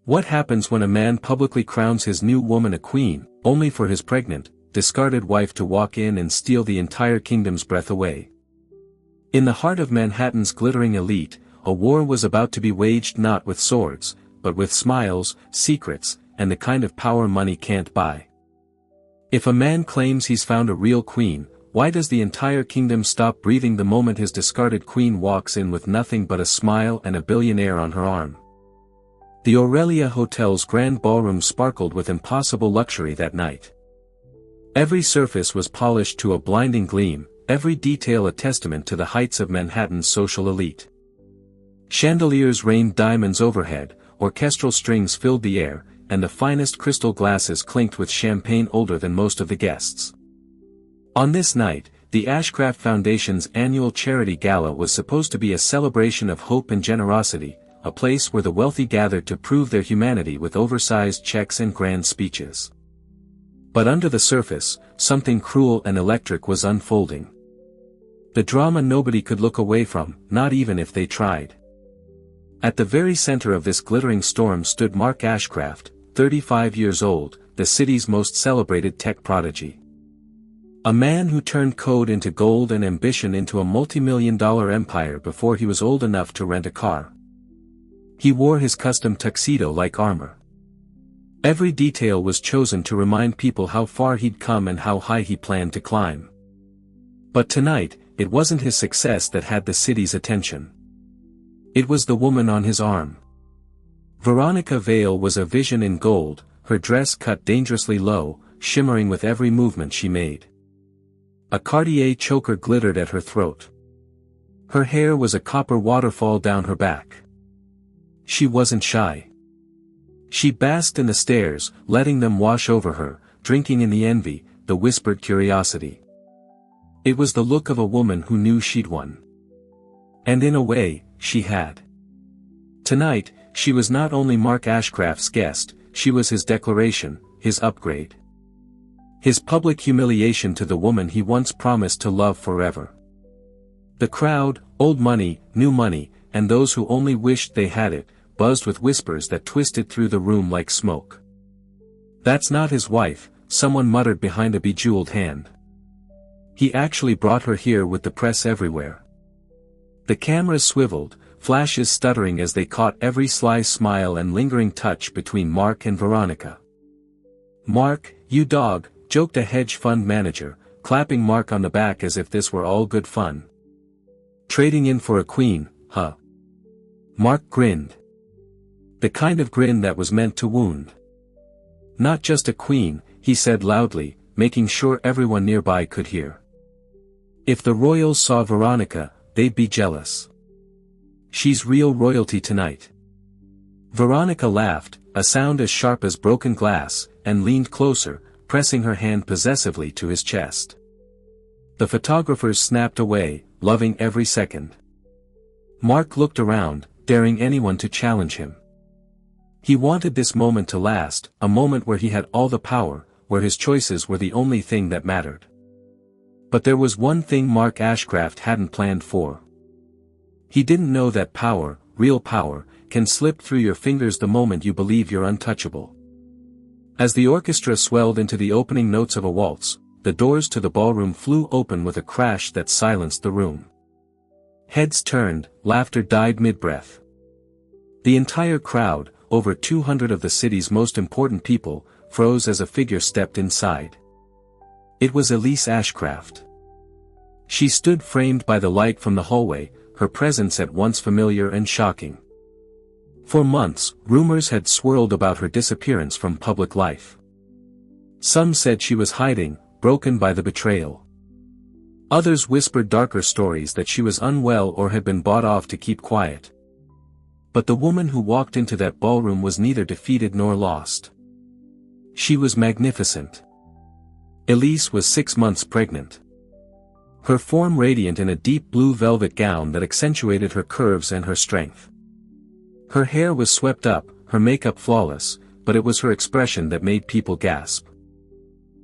What happens when a man publicly crowns his new woman a queen, only for his pregnant, discarded wife to walk in and steal the entire kingdom's breath away? In the heart of Manhattan's glittering elite, a war was about to be waged not with swords, but with smiles, secrets, and the kind of power money can't buy. If a man claims he's found a real queen, why does the entire kingdom stop breathing the moment his discarded queen walks in with nothing but a smile and a billionaire on her arm? The Aurelia Hotel's grand ballroom sparkled with impossible luxury that night. Every surface was polished to a blinding gleam, every detail a testament to the heights of Manhattan's social elite. Chandeliers rained diamonds overhead, orchestral strings filled the air, and the finest crystal glasses clinked with champagne older than most of the guests. On this night, the Ashcraft Foundation's annual charity gala was supposed to be a celebration of hope and generosity, a place where the wealthy gathered to prove their humanity with oversized checks and grand speeches. But under the surface, something cruel and electric was unfolding. The drama nobody could look away from, not even if they tried. At the very center of this glittering storm stood Mark Ashcraft, 35 years old, the city's most celebrated tech prodigy. A man who turned code into gold and ambition into a multi-million-dollar empire before he was old enough to rent a car. He wore his custom tuxedo like armor. Every detail was chosen to remind people how far he'd come and how high he planned to climb. But tonight, it wasn't his success that had the city's attention. It was the woman on his arm. Veronica Vale was a vision in gold, her dress cut dangerously low, shimmering with every movement she made. A Cartier choker glittered at her throat. Her hair was a copper waterfall down her back. She wasn't shy. She basked in the stares, letting them wash over her, drinking in the envy, the whispered curiosity. It was the look of a woman who knew she'd won. And in a way, she had. Tonight, she was not only Mark Ashcraft's guest, she was his declaration, his upgrade. His public humiliation to the woman he once promised to love forever. The crowd, old money, new money, and those who only wished they had it, buzzed with whispers that twisted through the room like smoke. "That's not his wife," someone muttered behind a bejeweled hand. "He actually brought her here with the press everywhere." The cameras swiveled, flashes stuttering as they caught every sly smile and lingering touch between Mark and Veronica. "Mark, you dog," joked a hedge fund manager, clapping Mark on the back as if this were all good fun. "Trading in for a queen, huh?" Mark grinned. The kind of grin that was meant to wound. "Not just a queen," he said loudly, making sure everyone nearby could hear. "If the royals saw Veronica, they'd be jealous. She's real royalty tonight." Veronica laughed, a sound as sharp as broken glass, and leaned closer, pressing her hand possessively to his chest. The photographers snapped away, loving every second. Mark looked around, daring anyone to challenge him. He wanted this moment to last, a moment where he had all the power, where his choices were the only thing that mattered. But there was one thing Mark Ashcraft hadn't planned for. He didn't know that power, real power, can slip through your fingers the moment you believe you're untouchable. As the orchestra swelled into the opening notes of a waltz, the doors to the ballroom flew open with a crash that silenced the room. Heads turned, laughter died mid-breath. The entire crowd, over 200 of the city's most important people, froze as a figure stepped inside. It was Elise Ashcraft. She stood framed by the light from the hallway, her presence at once familiar and shocking. For months, rumors had swirled about her disappearance from public life. Some said she was hiding, broken by the betrayal. Others whispered darker stories that she was unwell or had been bought off to keep quiet. But the woman who walked into that ballroom was neither defeated nor lost. She was magnificent. Elise was 6 months pregnant. Her form radiant in a deep blue velvet gown that accentuated her curves and her strength. Her hair was swept up, her makeup flawless, but it was her expression that made people gasp.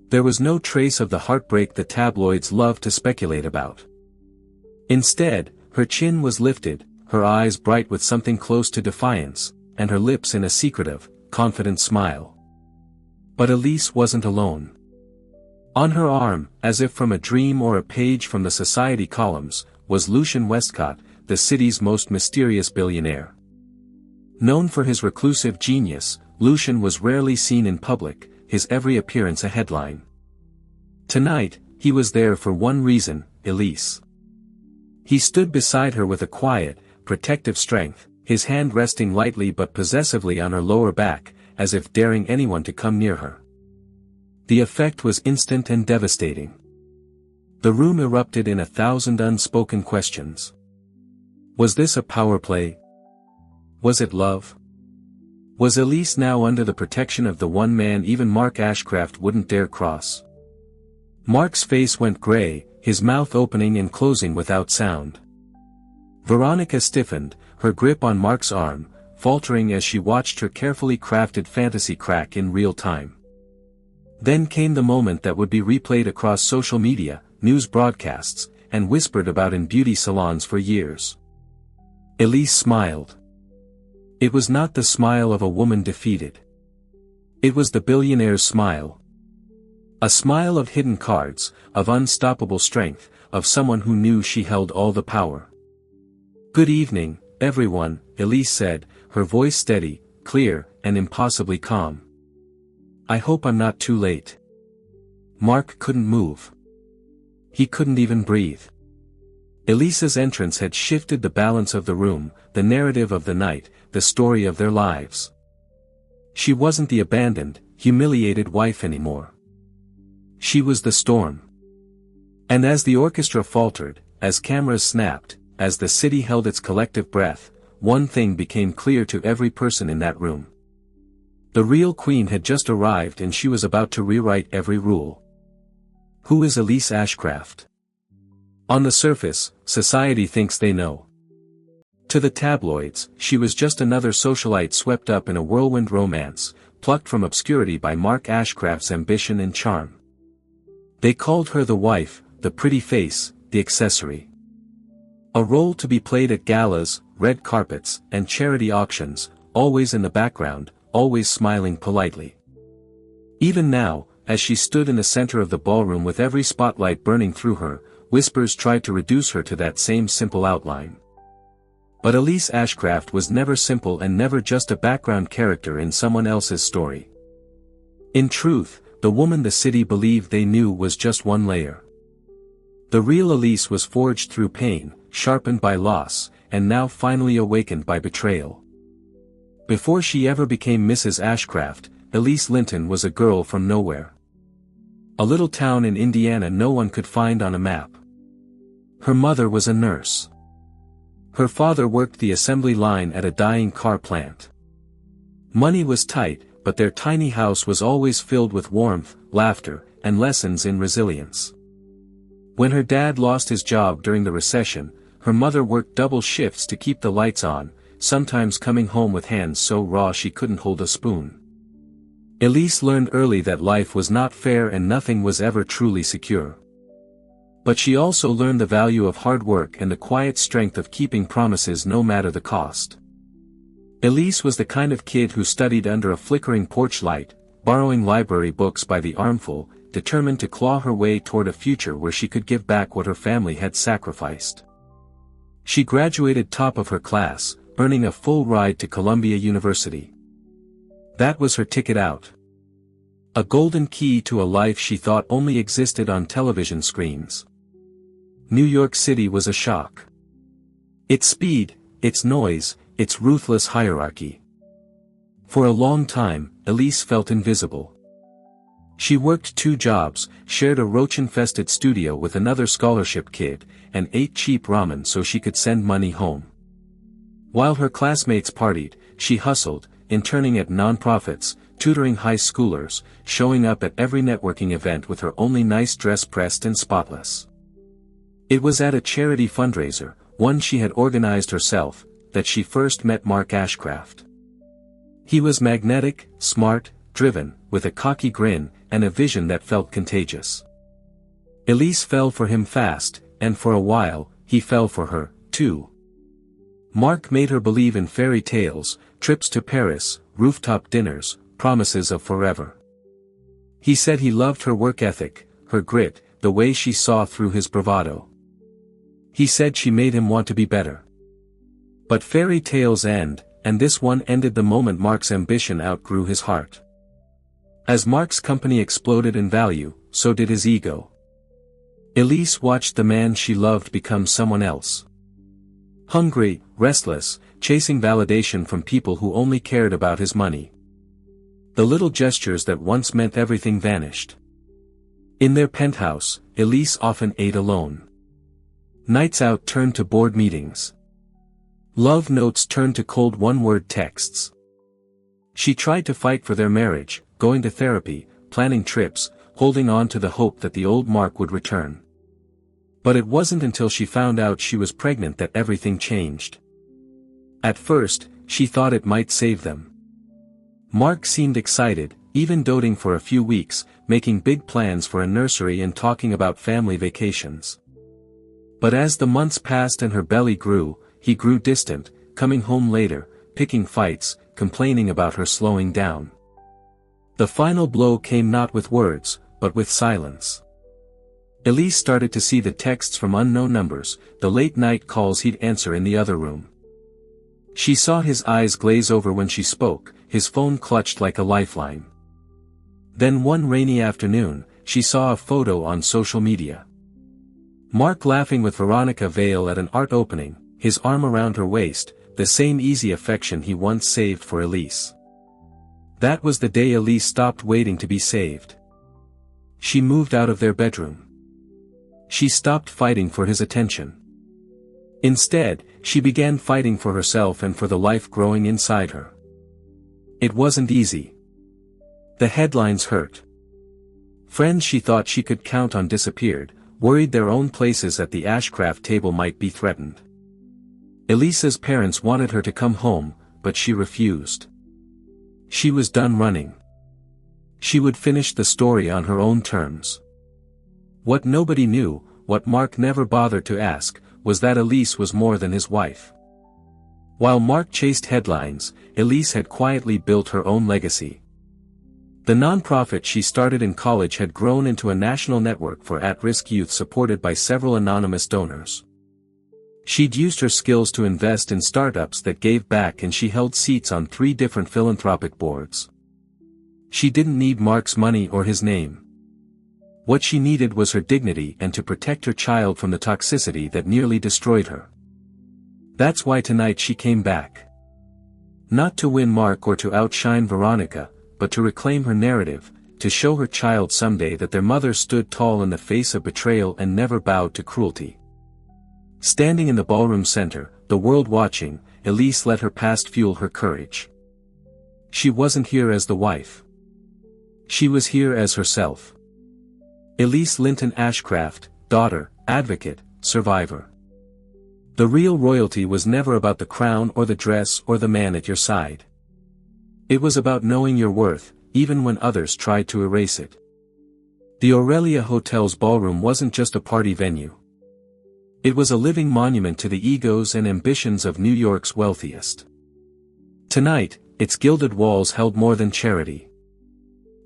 There was no trace of the heartbreak the tabloids loved to speculate about. Instead, her chin was lifted, her eyes bright with something close to defiance, and her lips in a secretive, confident smile. But Elise wasn't alone. On her arm, as if from a dream or a page from the society columns, was Lucian Westcott, the city's most mysterious billionaire. Known for his reclusive genius, Lucian was rarely seen in public, his every appearance a headline. Tonight, he was there for one reason, Elise. He stood beside her with a quiet, protective strength, his hand resting lightly but possessively on her lower back, as if daring anyone to come near her. The effect was instant and devastating. The room erupted in 1,000 unspoken questions. Was this a power play? Was it love? Was Elise now under the protection of the one man even Mark Ashcraft wouldn't dare cross? Mark's face went gray, his mouth opening and closing without sound. Veronica stiffened, her grip on Mark's arm, faltering as she watched her carefully crafted fantasy crack in real time. Then came the moment that would be replayed across social media, news broadcasts, and whispered about in beauty salons for years. Elise smiled. It was not the smile of a woman defeated. It was the billionaire's smile. A smile of hidden cards, of unstoppable strength, of someone who knew she held all the power. "Good evening, everyone," Elise said, her voice steady, clear, and impossibly calm. "I hope I'm not too late." Mark couldn't move. He couldn't even breathe. Elise's entrance had shifted the balance of the room, the narrative of the night, the story of their lives. She wasn't the abandoned, humiliated wife anymore. She was the storm. And as the orchestra faltered, as cameras snapped, as the city held its collective breath, one thing became clear to every person in that room. The real queen had just arrived and she was about to rewrite every rule. Who is Elise Ashcraft? On the surface, society thinks they know. To the tabloids, she was just another socialite swept up in a whirlwind romance, plucked from obscurity by Mark Ashcraft's ambition and charm. They called her the wife, the pretty face, the accessory. A role to be played at galas, red carpets, and charity auctions, always in the background, always smiling politely. Even now, as she stood in the center of the ballroom with every spotlight burning through her, whispers tried to reduce her to that same simple outline. But Elise Ashcraft was never simple and never just a background character in someone else's story. In truth, the woman the city believed they knew was just one layer. The real Elise was forged through pain, sharpened by loss, and now finally awakened by betrayal. Before she ever became Mrs. Ashcraft, Elise Linton was a girl from nowhere. A little town in Indiana no one could find on a map. Her mother was a nurse. Her father worked the assembly line at a dying car plant. Money was tight, but their tiny house was always filled with warmth, laughter, and lessons in resilience. When her dad lost his job during the recession, her mother worked double shifts to keep the lights on, sometimes coming home with hands so raw she couldn't hold a spoon. Elise learned early that life was not fair and nothing was ever truly secure. But she also learned the value of hard work and the quiet strength of keeping promises no matter the cost. Elise was the kind of kid who studied under a flickering porch light, borrowing library books by the armful, determined to claw her way toward a future where she could give back what her family had sacrificed. She graduated top of her class, earning a full ride to Columbia University. That was her ticket out. A golden key to a life she thought only existed on television screens. New York City was a shock. Its speed, its noise, its ruthless hierarchy. For a long time, Elise felt invisible. She worked 2 jobs, shared a roach-infested studio with another scholarship kid, and ate cheap ramen so she could send money home. While her classmates partied, she hustled, interning at nonprofits, tutoring high schoolers, showing up at every networking event with her only nice dress pressed and spotless. It was at a charity fundraiser, one she had organized herself, that she first met Mark Ashcraft. He was magnetic, smart, driven, with a cocky grin, and a vision that felt contagious. Elise fell for him fast, and for a while, he fell for her, too. Mark made her believe in fairy tales, trips to Paris, rooftop dinners, promises of forever. He said he loved her work ethic, her grit, the way she saw through his bravado. He said she made him want to be better. But fairy tales end, and this one ended the moment Mark's ambition outgrew his heart. As Mark's company exploded in value, so did his ego. Elise watched the man she loved become someone else. Hungry, restless, chasing validation from people who only cared about his money. The little gestures that once meant everything vanished. In their penthouse, Elise often ate alone. Nights out turned to board meetings. Love notes turned to cold one-word texts. She tried to fight for their marriage, going to therapy, planning trips, holding on to the hope that the old Mark would return. But it wasn't until she found out she was pregnant that everything changed. At first, she thought it might save them. Mark seemed excited, even doting for a few weeks, making big plans for a nursery and talking about family vacations. But as the months passed and her belly grew, he grew distant, coming home later, picking fights, complaining about her slowing down. The final blow came not with words, but with silence. Elise started to see the texts from unknown numbers, the late-night calls he'd answer in the other room. She saw his eyes glaze over when she spoke, his phone clutched like a lifeline. Then one rainy afternoon, she saw a photo on social media. Mark laughing with Veronica Vale at an art opening, his arm around her waist, the same easy affection he once saved for Elise. That was the day Elise stopped waiting to be saved. She moved out of their bedroom. She stopped fighting for his attention. Instead, she began fighting for herself and for the life growing inside her. It wasn't easy. The headlines hurt. Friends she thought she could count on disappeared, worried their own places at the Ashcraft table might be threatened. Elisa's parents wanted her to come home, but she refused. She was done running. She would finish the story on her own terms. What nobody knew, what Mark never bothered to ask, was that Elise was more than his wife. While Mark chased headlines, Elise had quietly built her own legacy. The nonprofit she started in college had grown into a national network for at-risk youth supported by several anonymous donors. She'd used her skills to invest in startups that gave back, and she held seats on 3 different philanthropic boards. She didn't need Mark's money or his name. What she needed was her dignity and to protect her child from the toxicity that nearly destroyed her. That's why tonight she came back. Not to win Mark or to outshine Veronica, but to reclaim her narrative, to show her child someday that their mother stood tall in the face of betrayal and never bowed to cruelty. Standing in the ballroom center, the world watching, Elise let her past fuel her courage. She wasn't here as the wife. She was here as herself. Elise Linton Ashcraft, daughter, advocate, survivor. The real royalty was never about the crown or the dress or the man at your side. It was about knowing your worth, even when others tried to erase it. The Aurelia Hotel's ballroom wasn't just a party venue. It was a living monument to the egos and ambitions of New York's wealthiest. Tonight, its gilded walls held more than charity.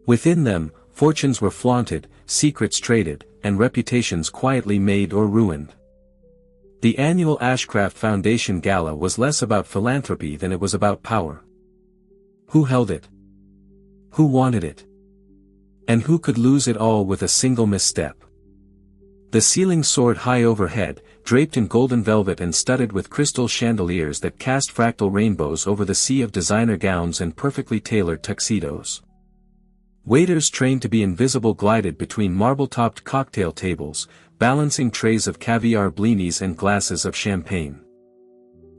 Within them, fortunes were flaunted, secrets traded, and reputations quietly made or ruined. The annual Ashcraft Foundation Gala was less about philanthropy than it was about power. Who held it? Who wanted it? And who could lose it all with a single misstep? The ceiling soared high overhead, draped in golden velvet and studded with crystal chandeliers that cast fractal rainbows over the sea of designer gowns and perfectly tailored tuxedos. Waiters trained to be invisible glided between marble-topped cocktail tables, balancing trays of caviar blinis and glasses of champagne.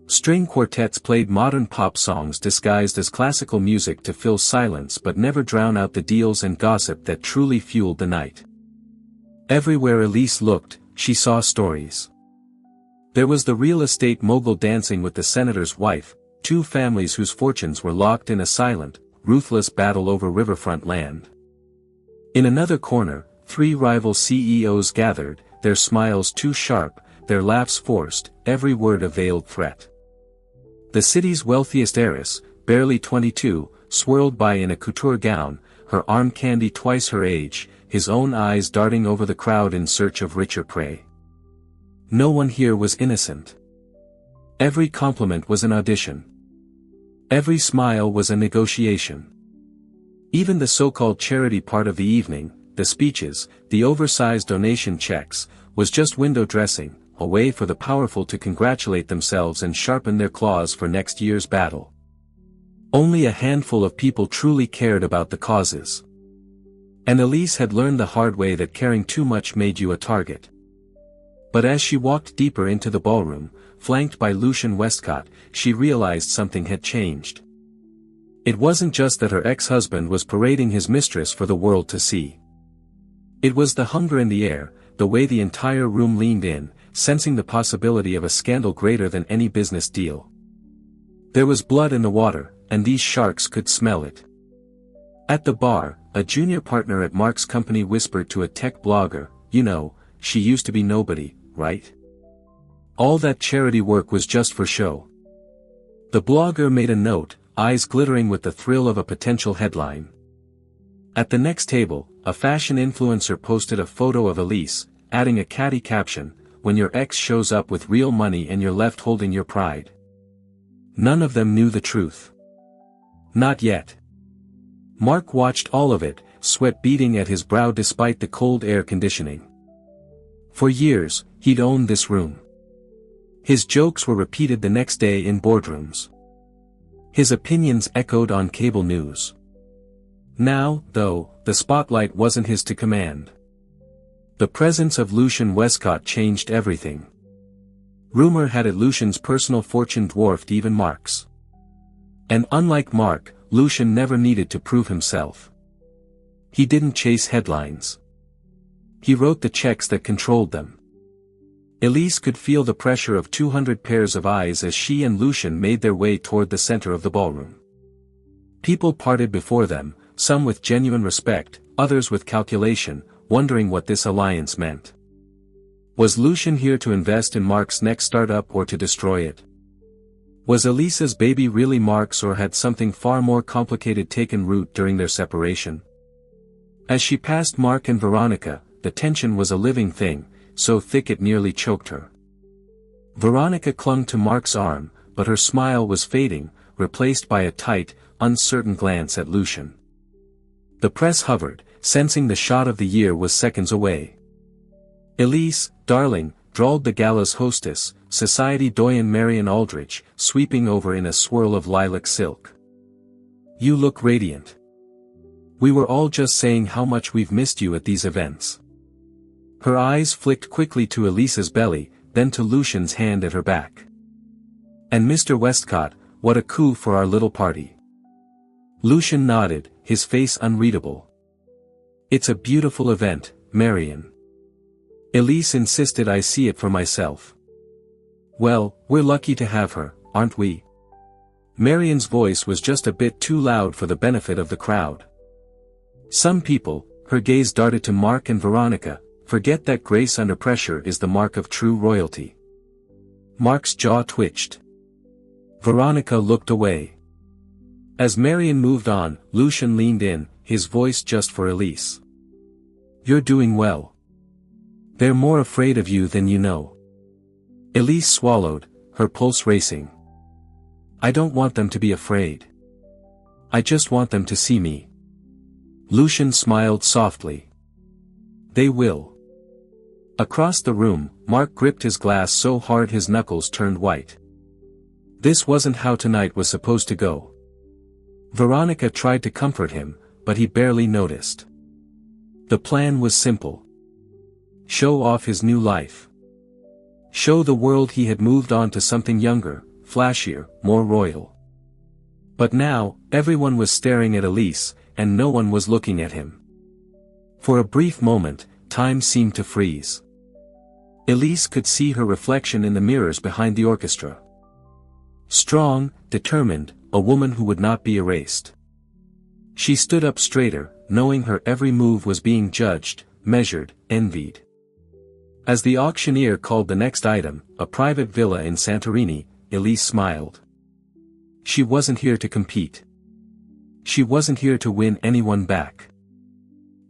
String quartets played modern pop songs disguised as classical music to fill silence but never drown out the deals and gossip that truly fueled the night. Everywhere Elise looked, she saw stories. There was the real estate mogul dancing with the senator's wife, 2 families whose fortunes were locked in a silent, ruthless battle over riverfront land. In another corner, 3 rival CEOs gathered, their smiles too sharp, their laughs forced, every word a veiled threat. The city's wealthiest heiress, barely 22, swirled by in a couture gown, her arm candy twice her age, his own eyes darting over the crowd in search of richer prey. No one here was innocent. Every compliment was an audition. Every smile was a negotiation. Even the so-called charity part of the evening, the speeches, the oversized donation checks, was just window dressing, a way for the powerful to congratulate themselves and sharpen their claws for next year's battle. Only a handful of people truly cared about the causes. And Elise had learned the hard way that caring too much made you a target. But as she walked deeper into the ballroom, flanked by Lucian Westcott, she realized something had changed. It wasn't just that her ex-husband was parading his mistress for the world to see. It was the hunger in the air, the way the entire room leaned in, sensing the possibility of a scandal greater than any business deal. There was blood in the water, and these sharks could smell it. At the bar, a junior partner at Mark's company whispered to a tech blogger, "You know, she used to be nobody, right? All that charity work was just for show." The blogger made a note, eyes glittering with the thrill of a potential headline. At the next table, a fashion influencer posted a photo of Elise, adding a catty caption, "When your ex shows up with real money and you're left holding your pride." None of them knew the truth. Not yet. Mark watched all of it, sweat beading at his brow despite the cold air conditioning. For years, he'd owned this room. His jokes were repeated the next day in boardrooms. His opinions echoed on cable news. Now, though, the spotlight wasn't his to command. The presence of Lucian Westcott changed everything. Rumor had it Lucian's personal fortune dwarfed even Mark's. And unlike Mark, Lucian never needed to prove himself. He didn't chase headlines. He wrote the checks that controlled them. Elise could feel the pressure of 200 pairs of eyes as she and Lucian made their way toward the center of the ballroom. People parted before them, some with genuine respect, others with calculation, wondering what this alliance meant. Was Lucian here to invest in Mark's next startup or to destroy it? Was Elisa's baby really Mark's or had something far more complicated taken root during their separation? As she passed Mark and Veronica, the tension was a living thing, so thick it nearly choked her. Veronica clung to Mark's arm, but her smile was fading, replaced by a tight, uncertain glance at Lucian. The press hovered, sensing the shot of the year was seconds away. "Elise, darling," drawled the gala's hostess, society doyen Marian Aldrich, sweeping over in a swirl of lilac silk. "You look radiant. We were all just saying how much we've missed you at these events." Her eyes flicked quickly to Elisa's belly, then to Lucian's hand at her back. "And Mr. Westcott, what a coup for our little party." Lucian nodded, his face unreadable. "It's a beautiful event, Marian." Elise insisted I see it for myself. "Well, we're lucky to have her, aren't we?" Marian's voice was just a bit too loud for the benefit of the crowd. "Some people," her gaze darted to Mark and Veronica, "forget that grace under pressure is the mark of true royalty." Mark's jaw twitched. Veronica looked away. As Marian moved on, Lucian leaned in, his voice just for Elise. "You're doing well. They're more afraid of you than you know." Elise swallowed, her pulse racing. "I don't want them to be afraid. I just want them to see me." Lucian smiled softly. "They will." Across the room, Mark gripped his glass so hard his knuckles turned white. This wasn't how tonight was supposed to go. Veronica tried to comfort him, but he barely noticed. The plan was simple. Show off his new life. Show the world he had moved on to something younger, flashier, more royal. But now, everyone was staring at Elise, and no one was looking at him. For a brief moment, time seemed to freeze. Elise could see her reflection in the mirrors behind the orchestra. Strong, determined, a woman who would not be erased. She stood up straighter, knowing her every move was being judged, measured, envied. As the auctioneer called the next item, a private villa in Santorini, Elise smiled. She wasn't here to compete. She wasn't here to win anyone back.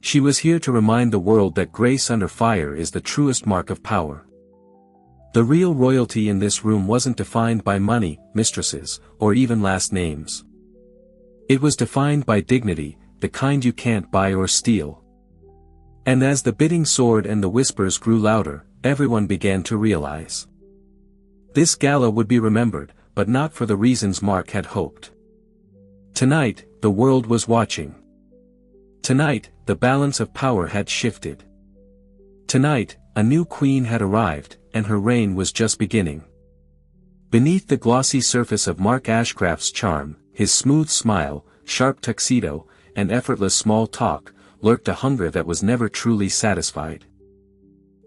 She was here to remind the world that grace under fire is the truest mark of power. The real royalty in this room wasn't defined by money, mistresses, or even last names. It was defined by dignity, the kind you can't buy or steal. And as the bidding soared and the whispers grew louder, everyone began to realize. This gala would be remembered, but not for the reasons Mark had hoped. Tonight, the world was watching. Tonight, the balance of power had shifted. Tonight, a new queen had arrived, and her reign was just beginning. Beneath the glossy surface of Mark Ashcraft's charm, his smooth smile, sharp tuxedo, and effortless small talk, lurked a hunger that was never truly satisfied.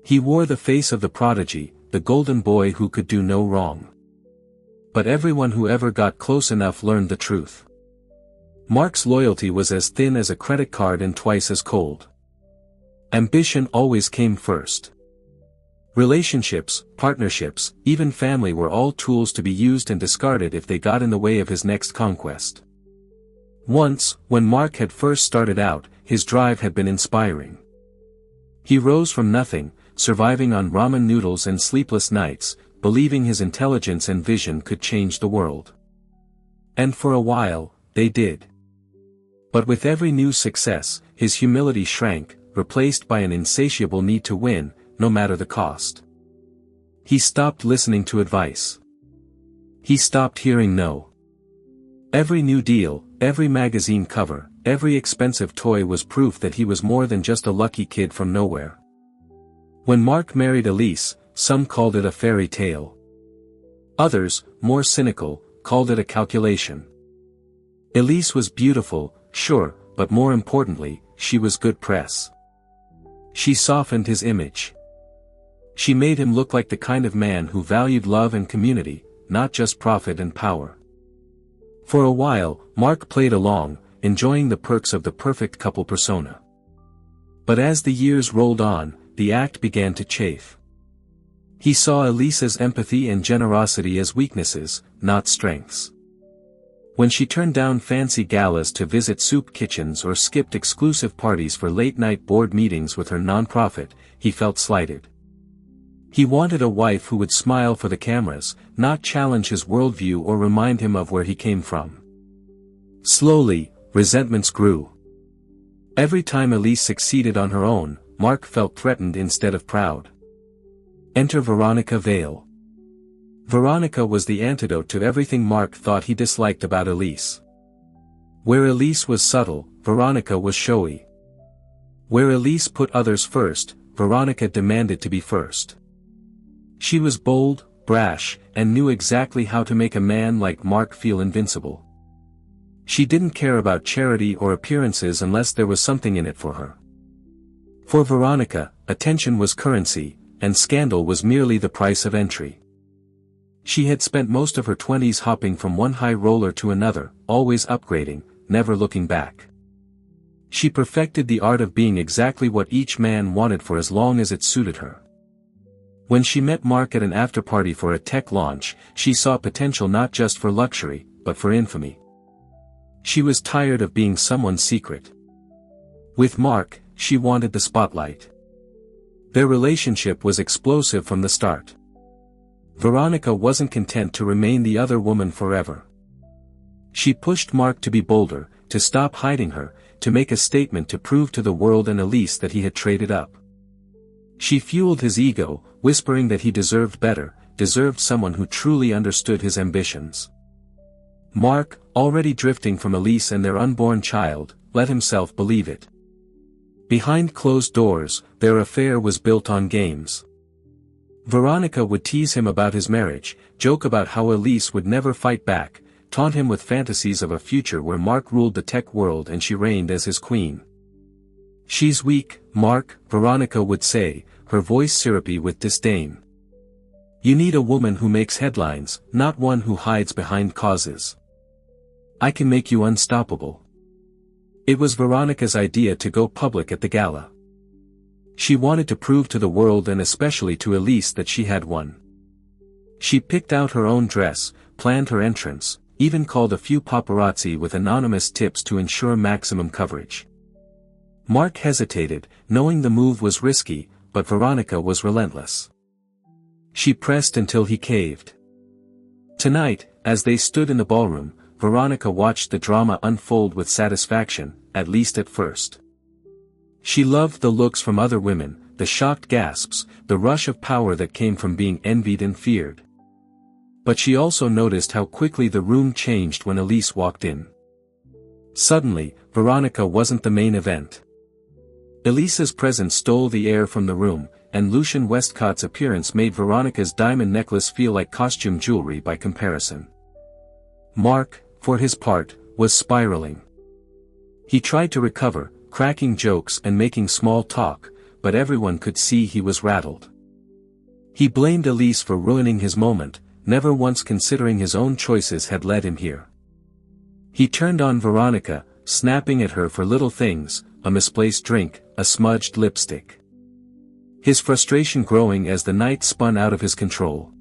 He wore the face of the prodigy, the golden boy who could do no wrong. But everyone who ever got close enough learned the truth. Mark's loyalty was as thin as a credit card and twice as cold. Ambition always came first. Relationships, partnerships, even family were all tools to be used and discarded if they got in the way of his next conquest. Once, when Mark had first started out, his drive had been inspiring. He rose from nothing, surviving on ramen noodles and sleepless nights, believing his intelligence and vision could change the world. And for a while, they did. But with every new success, his humility shrank, replaced by an insatiable need to win, no matter the cost. He stopped listening to advice. He stopped hearing no. Every new deal, every magazine cover, every expensive toy was proof that he was more than just a lucky kid from nowhere. When Mark married Elise, some called it a fairy tale. Others, more cynical, called it a calculation. Elise was beautiful, sure, but more importantly, she was good press. She softened his image. She made him look like the kind of man who valued love and community, not just profit and power. For a while, Mark played along, enjoying the perks of the perfect couple persona. But as the years rolled on, the act began to chafe. He saw Elisa's empathy and generosity as weaknesses, not strengths. When she turned down fancy galas to visit soup kitchens or skipped exclusive parties for late-night board meetings with her nonprofit, he felt slighted. He wanted a wife who would smile for the cameras, not challenge his worldview or remind him of where he came from. Slowly, resentments grew. Every time Elise succeeded on her own, Mark felt threatened instead of proud. Enter Veronica Vale. Veronica was the antidote to everything Mark thought he disliked about Elise. Where Elise was subtle, Veronica was showy. Where Elise put others first, Veronica demanded to be first. She was bold, brash, and knew exactly how to make a man like Mark feel invincible. She didn't care about charity or appearances unless there was something in it for her. For Veronica, attention was currency, and scandal was merely the price of entry. She had spent most of her 20s hopping from one high roller to another, always upgrading, never looking back. She perfected the art of being exactly what each man wanted for as long as it suited her. When she met Mark at an after-party for a tech launch, she saw potential not just for luxury, but for infamy. She was tired of being someone's secret. With Mark, she wanted the spotlight. Their relationship was explosive from the start. Veronica wasn't content to remain the other woman forever. She pushed Mark to be bolder, to stop hiding her, to make a statement to prove to the world and Elise that he had traded up. She fueled his ego, whispering that he deserved better, deserved someone who truly understood his ambitions. Mark, already drifting from Elise and their unborn child, let himself believe it. Behind closed doors, their affair was built on games. Veronica would tease him about his marriage, joke about how Elise would never fight back, taunt him with fantasies of a future where Mark ruled the tech world and she reigned as his queen. "She's weak, Mark," Veronica would say, her voice syrupy with disdain. "You need a woman who makes headlines, not one who hides behind causes. I can make you unstoppable." It was Veronica's idea to go public at the gala. She wanted to prove to the world and especially to Elise that she had won. She picked out her own dress, planned her entrance, even called a few paparazzi with anonymous tips to ensure maximum coverage. Mark hesitated, knowing the move was risky, but Veronica was relentless. She pressed until he caved. Tonight, as they stood in the ballroom, Veronica watched the drama unfold with satisfaction, at least at first. She loved the looks from other women, the shocked gasps, the rush of power that came from being envied and feared. But she also noticed how quickly the room changed when Elise walked in. Suddenly, Veronica wasn't the main event. Elise's presence stole the air from the room, and Lucian Westcott's appearance made Veronica's diamond necklace feel like costume jewelry by comparison. Mark, for his part, was spiraling. He tried to recover, cracking jokes and making small talk, but everyone could see he was rattled. He blamed Elise for ruining his moment, never once considering his own choices had led him here. He turned on Veronica, snapping at her for little things, a misplaced drink, a smudged lipstick. His frustration growing as the night spun out of his control.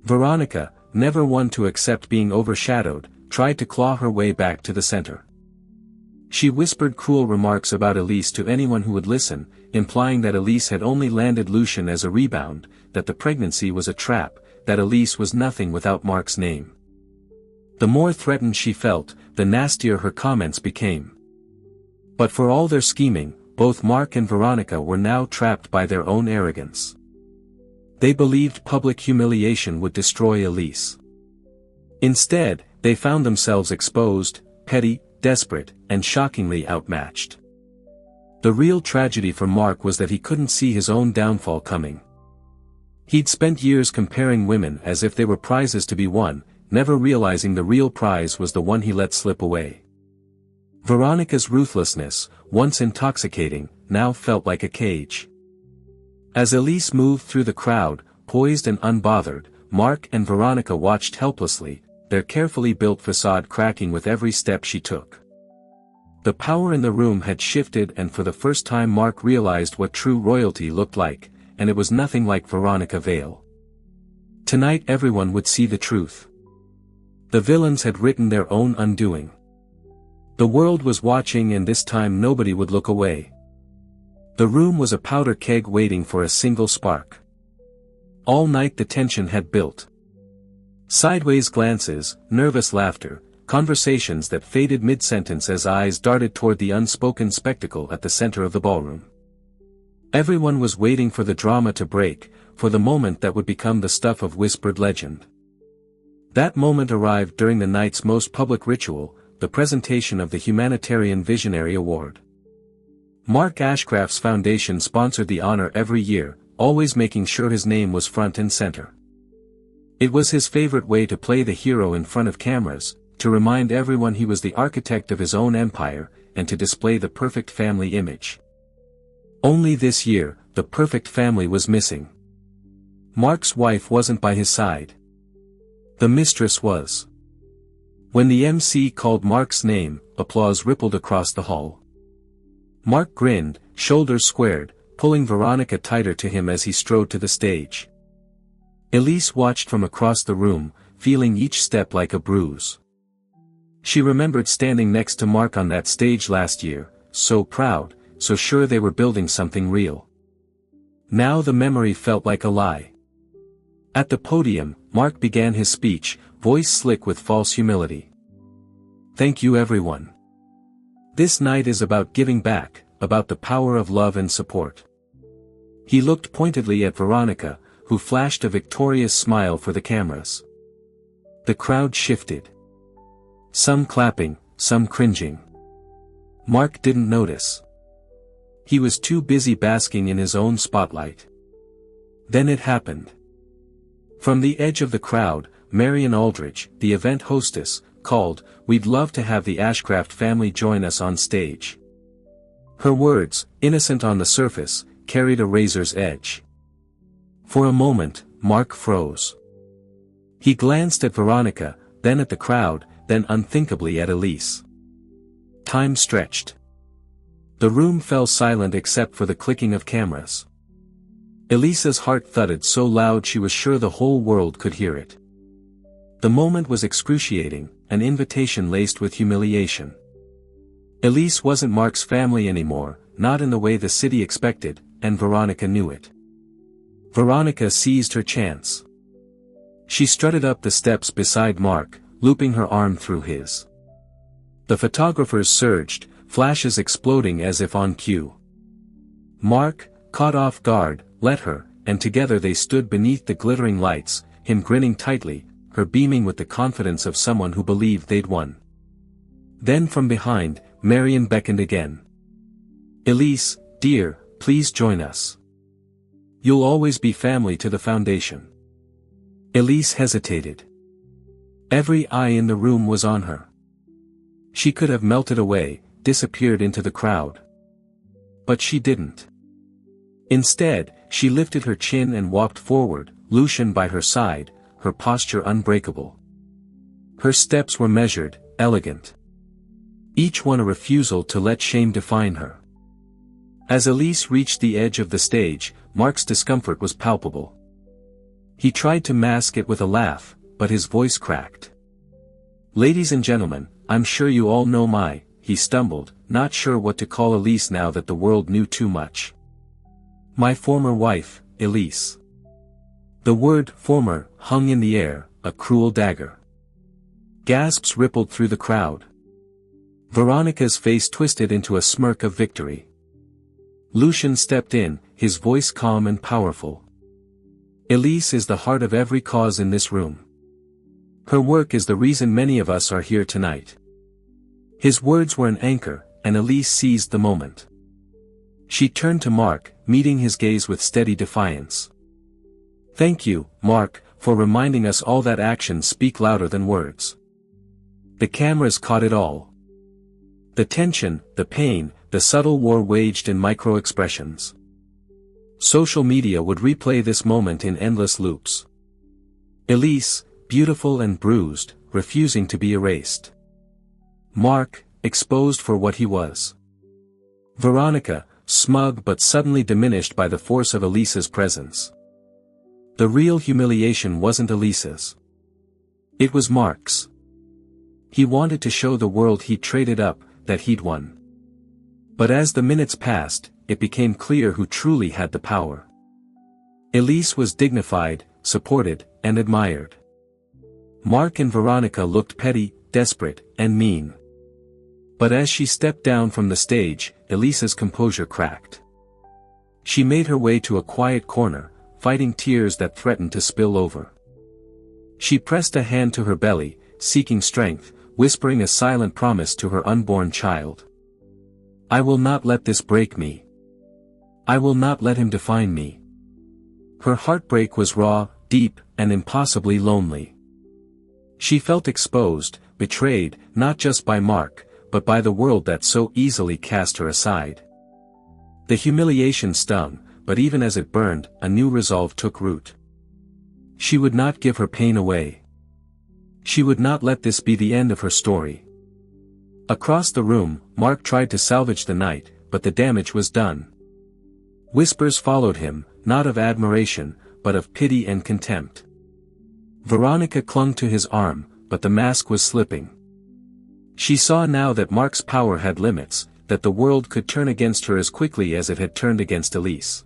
Veronica, never one to accept being overshadowed, tried to claw her way back to the center. She whispered cruel remarks about Elise to anyone who would listen, implying that Elise had only landed Lucian as a rebound, that the pregnancy was a trap, that Elise was nothing without Mark's name. The more threatened she felt, the nastier her comments became. But for all their scheming, both Mark and Veronica were now trapped by their own arrogance. They believed public humiliation would destroy Elise. Instead, they found themselves exposed, petty, desperate, and shockingly outmatched. The real tragedy for Mark was that he couldn't see his own downfall coming. He'd spent years comparing women as if they were prizes to be won, never realizing the real prize was the one he let slip away. Veronica's ruthlessness, once intoxicating, now felt like a cage. As Elise moved through the crowd, poised and unbothered, Mark and Veronica watched helplessly, their carefully built facade cracking with every step she took. The power in the room had shifted, and for the first time Mark realized what true royalty looked like, and it was nothing like Veronica Vale. Tonight everyone would see the truth. The villains had written their own undoing. The world was watching, and this time nobody would look away. The room was a powder keg waiting for a single spark. All night the tension had built. Sideways glances, nervous laughter, conversations that faded mid-sentence as eyes darted toward the unspoken spectacle at the center of the ballroom. Everyone was waiting for the drama to break, for the moment that would become the stuff of whispered legend. That moment arrived during the night's most public ritual, the presentation of the Humanitarian Visionary Award. Mark Ashcraft's foundation sponsored the honor every year, always making sure his name was front and center. It was his favorite way to play the hero in front of cameras, to remind everyone he was the architect of his own empire, and to display the perfect family image. Only this year, the perfect family was missing. Mark's wife wasn't by his side. The mistress was. When the MC called Mark's name, applause rippled across the hall. Mark grinned, shoulders squared, pulling Veronica tighter to him as he strode to the stage. Elise watched from across the room, feeling each step like a bruise. She remembered standing next to Mark on that stage last year, so proud, so sure they were building something real. Now the memory felt like a lie. At the podium, Mark began his speech, voice slick with false humility. Thank you everyone. This night is about giving back, about the power of love and support. He looked pointedly at Veronica, who flashed a victorious smile for the cameras. The crowd shifted. Some clapping, some cringing. Mark didn't notice. He was too busy basking in his own spotlight. Then it happened. From the edge of the crowd, Marian Aldridge, the event hostess, called, "We'd love to have the Ashcraft family join us on stage." Her words, innocent on the surface, carried a razor's edge. For a moment, Mark froze. He glanced at Veronica, then at the crowd, then unthinkably at Elise. Time stretched. The room fell silent except for the clicking of cameras. Elisa's heart thudded so loud she was sure the whole world could hear it. The moment was excruciating, an invitation laced with humiliation. Elise wasn't Mark's family anymore, not in the way the city expected, and Veronica knew it. Veronica seized her chance. She strutted up the steps beside Mark, looping her arm through his. The photographers surged, flashes exploding as if on cue. Mark, caught off guard, let her, and together they stood beneath the glittering lights, him grinning tightly, her beaming with the confidence of someone who believed they'd won. Then from behind, Marion beckoned again. "Elise, dear, please join us. You'll always be family to the foundation." Elise hesitated. Every eye in the room was on her. She could have melted away, disappeared into the crowd. But she didn't. Instead, she lifted her chin and walked forward, Lucian by her side, her posture unbreakable. Her steps were measured, elegant. Each one a refusal to let shame define her. As Elise reached the edge of the stage, Mark's discomfort was palpable. He tried to mask it with a laugh, but his voice cracked. "Ladies and gentlemen, I'm sure you all know he stumbled, not sure what to call Elise now that the world knew too much. My former wife, Elise." The word "former" hung in the air, a cruel dagger. Gasps rippled through the crowd. Veronica's face twisted into a smirk of victory. Lucian stepped in, his voice calm and powerful. "Elise is the heart of every cause in this room. Her work is the reason many of us are here tonight." His words were an anchor, and Elise seized the moment. She turned to Mark, meeting his gaze with steady defiance. "Thank you, Mark, for reminding us all that actions speak louder than words." The cameras caught it all. The tension, the pain, the subtle war waged in micro-expressions. Social media would replay this moment in endless loops. Elise, beautiful and bruised, refusing to be erased. Mark, exposed for what he was. Veronica, smug but suddenly diminished by the force of Elise's presence. The real humiliation wasn't Elise's. It was Mark's. He wanted to show the world he'd traded up, that he'd won. But as the minutes passed, it became clear who truly had the power. Elise was dignified, supported, and admired. Mark and Veronica looked petty, desperate, and mean. But as she stepped down from the stage, Elise's composure cracked. She made her way to a quiet corner, fighting tears that threatened to spill over. She pressed a hand to her belly, seeking strength, whispering a silent promise to her unborn child. "I will not let this break me. I will not let him define me." Her heartbreak was raw, deep, and impossibly lonely. She felt exposed, betrayed, not just by Mark, but by the world that so easily cast her aside. The humiliation stung, but even as it burned, a new resolve took root. She would not give her pain away. She would not let this be the end of her story. Across the room, Mark tried to salvage the night, but the damage was done. Whispers followed him, not of admiration, but of pity and contempt. Veronica clung to his arm, but the mask was slipping. She saw now that Mark's power had limits, that the world could turn against her as quickly as it had turned against Elise.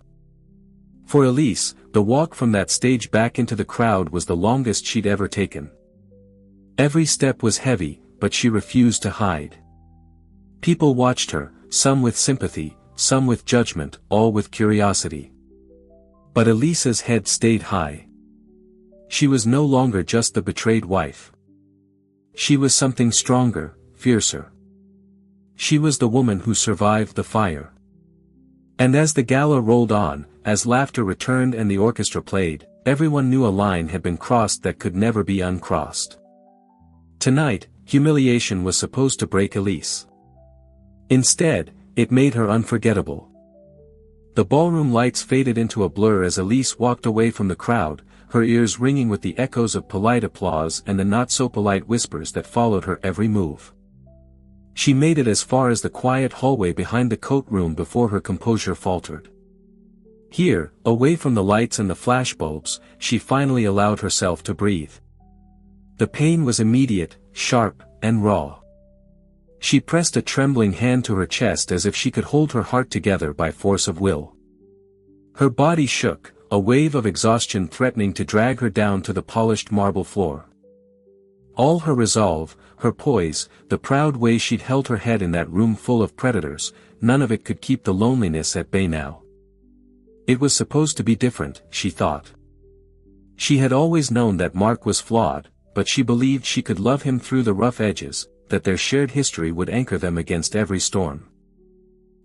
For Elise, the walk from that stage back into the crowd was the longest she'd ever taken. Every step was heavy, but she refused to hide. People watched her, some with sympathy, some with judgment, all with curiosity. But Elise's head stayed high. She was no longer just the betrayed wife. She was something stronger, fiercer. She was the woman who survived the fire. And as the gala rolled on, as laughter returned and the orchestra played, everyone knew a line had been crossed that could never be uncrossed. Tonight, humiliation was supposed to break Elise. Instead, it made her unforgettable. The ballroom lights faded into a blur as Elise walked away from the crowd, her ears ringing with the echoes of polite applause and the not-so-polite whispers that followed her every move. She made it as far as the quiet hallway behind the coat room before her composure faltered. Here, away from the lights and the flashbulbs, she finally allowed herself to breathe. The pain was immediate, sharp, and raw. She pressed a trembling hand to her chest as if she could hold her heart together by force of will. Her body shook, a wave of exhaustion threatening to drag her down to the polished marble floor. All her resolve, her poise, the proud way she'd held her head in that room full of predators, none of it could keep the loneliness at bay now. It was supposed to be different, she thought. She had always known that Mark was flawed, but she believed she could love him through the rough edges, that their shared history would anchor them against every storm.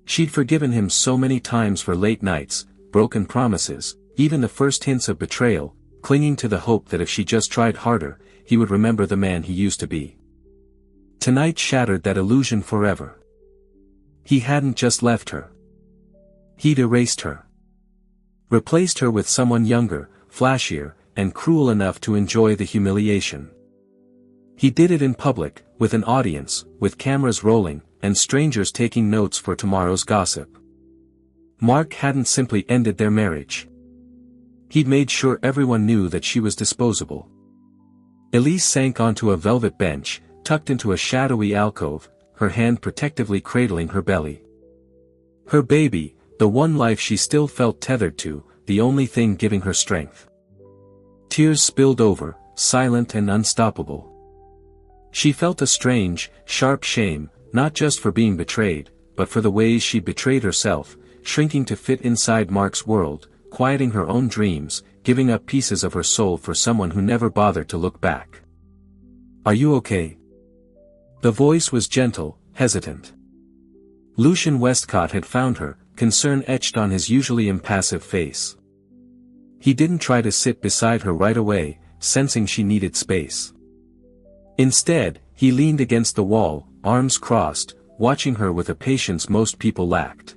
She'd forgiven him so many times for late nights, broken promises, even the first hints of betrayal, clinging to the hope that if she just tried harder, he would remember the man he used to be. Tonight shattered that illusion forever. He hadn't just left her. He'd erased her. Replaced her with someone younger, flashier, and cruel enough to enjoy the humiliation. He did it in public, with an audience, with cameras rolling, and strangers taking notes for tomorrow's gossip. Mark hadn't simply ended their marriage. He'd made sure everyone knew that she was disposable. Elise sank onto a velvet bench, tucked into a shadowy alcove, her hand protectively cradling her belly. Her baby, the one life she still felt tethered to, the only thing giving her strength. Tears spilled over, silent and unstoppable. She felt a strange, sharp shame, not just for being betrayed, but for the ways she'd betrayed herself, shrinking to fit inside Mark's world, quieting her own dreams, giving up pieces of her soul for someone who never bothered to look back. "Are you okay?" The voice was gentle, hesitant. Lucian Westcott had found her, concern etched on his usually impassive face. He didn't try to sit beside her right away, sensing she needed space. Instead, he leaned against the wall, arms crossed, watching her with a patience most people lacked.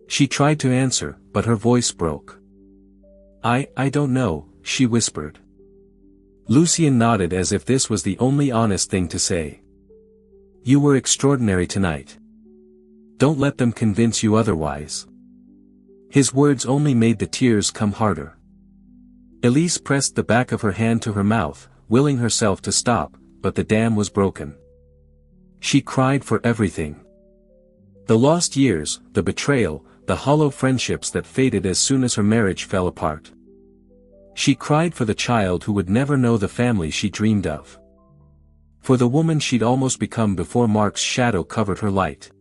She tried to answer, but her voice broke. I don't know," she whispered. Lucian nodded as if this was the only honest thing to say. "You were extraordinary tonight. Don't let them convince you otherwise." His words only made the tears come harder. Elise pressed the back of her hand to her mouth, willing herself to stop, but the dam was broken. She cried for everything. The lost years, the betrayal, the hollow friendships that faded as soon as her marriage fell apart. She cried for the child who would never know the family she dreamed of. For the woman she'd almost become before Mark's shadow covered her light.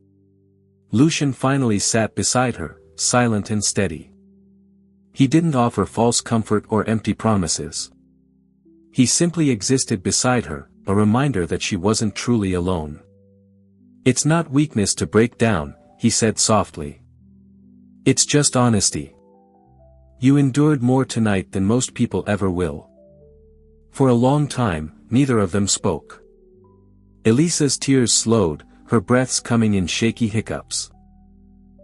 Lucian finally sat beside her, silent and steady. He didn't offer false comfort or empty promises. He simply existed beside her, a reminder that she wasn't truly alone. "It's not weakness to break down," he said softly. "It's just honesty. You endured more tonight than most people ever will." For a long time, neither of them spoke. Elisa's tears slowed, her breaths coming in shaky hiccups.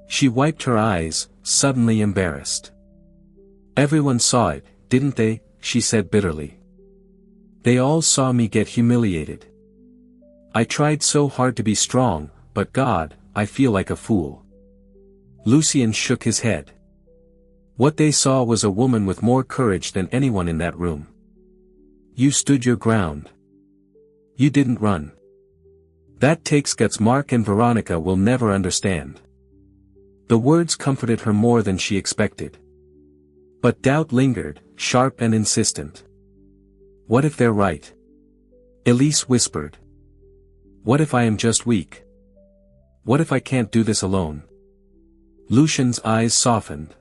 She wiped her eyes, suddenly embarrassed. "Everyone saw it, didn't they?" she said bitterly. "They all saw me get humiliated. I tried so hard to be strong, but God, I feel like a fool." Lucian shook his head. What they saw was a woman with more courage than anyone in that room. "You stood your ground. You didn't run. That takes guts Mark and Veronica will never understand." The words comforted her more than she expected. But doubt lingered, sharp and insistent. "What if they're right?" Elise whispered. "What if I am just weak? What if I can't do this alone?" Lucian's eyes softened.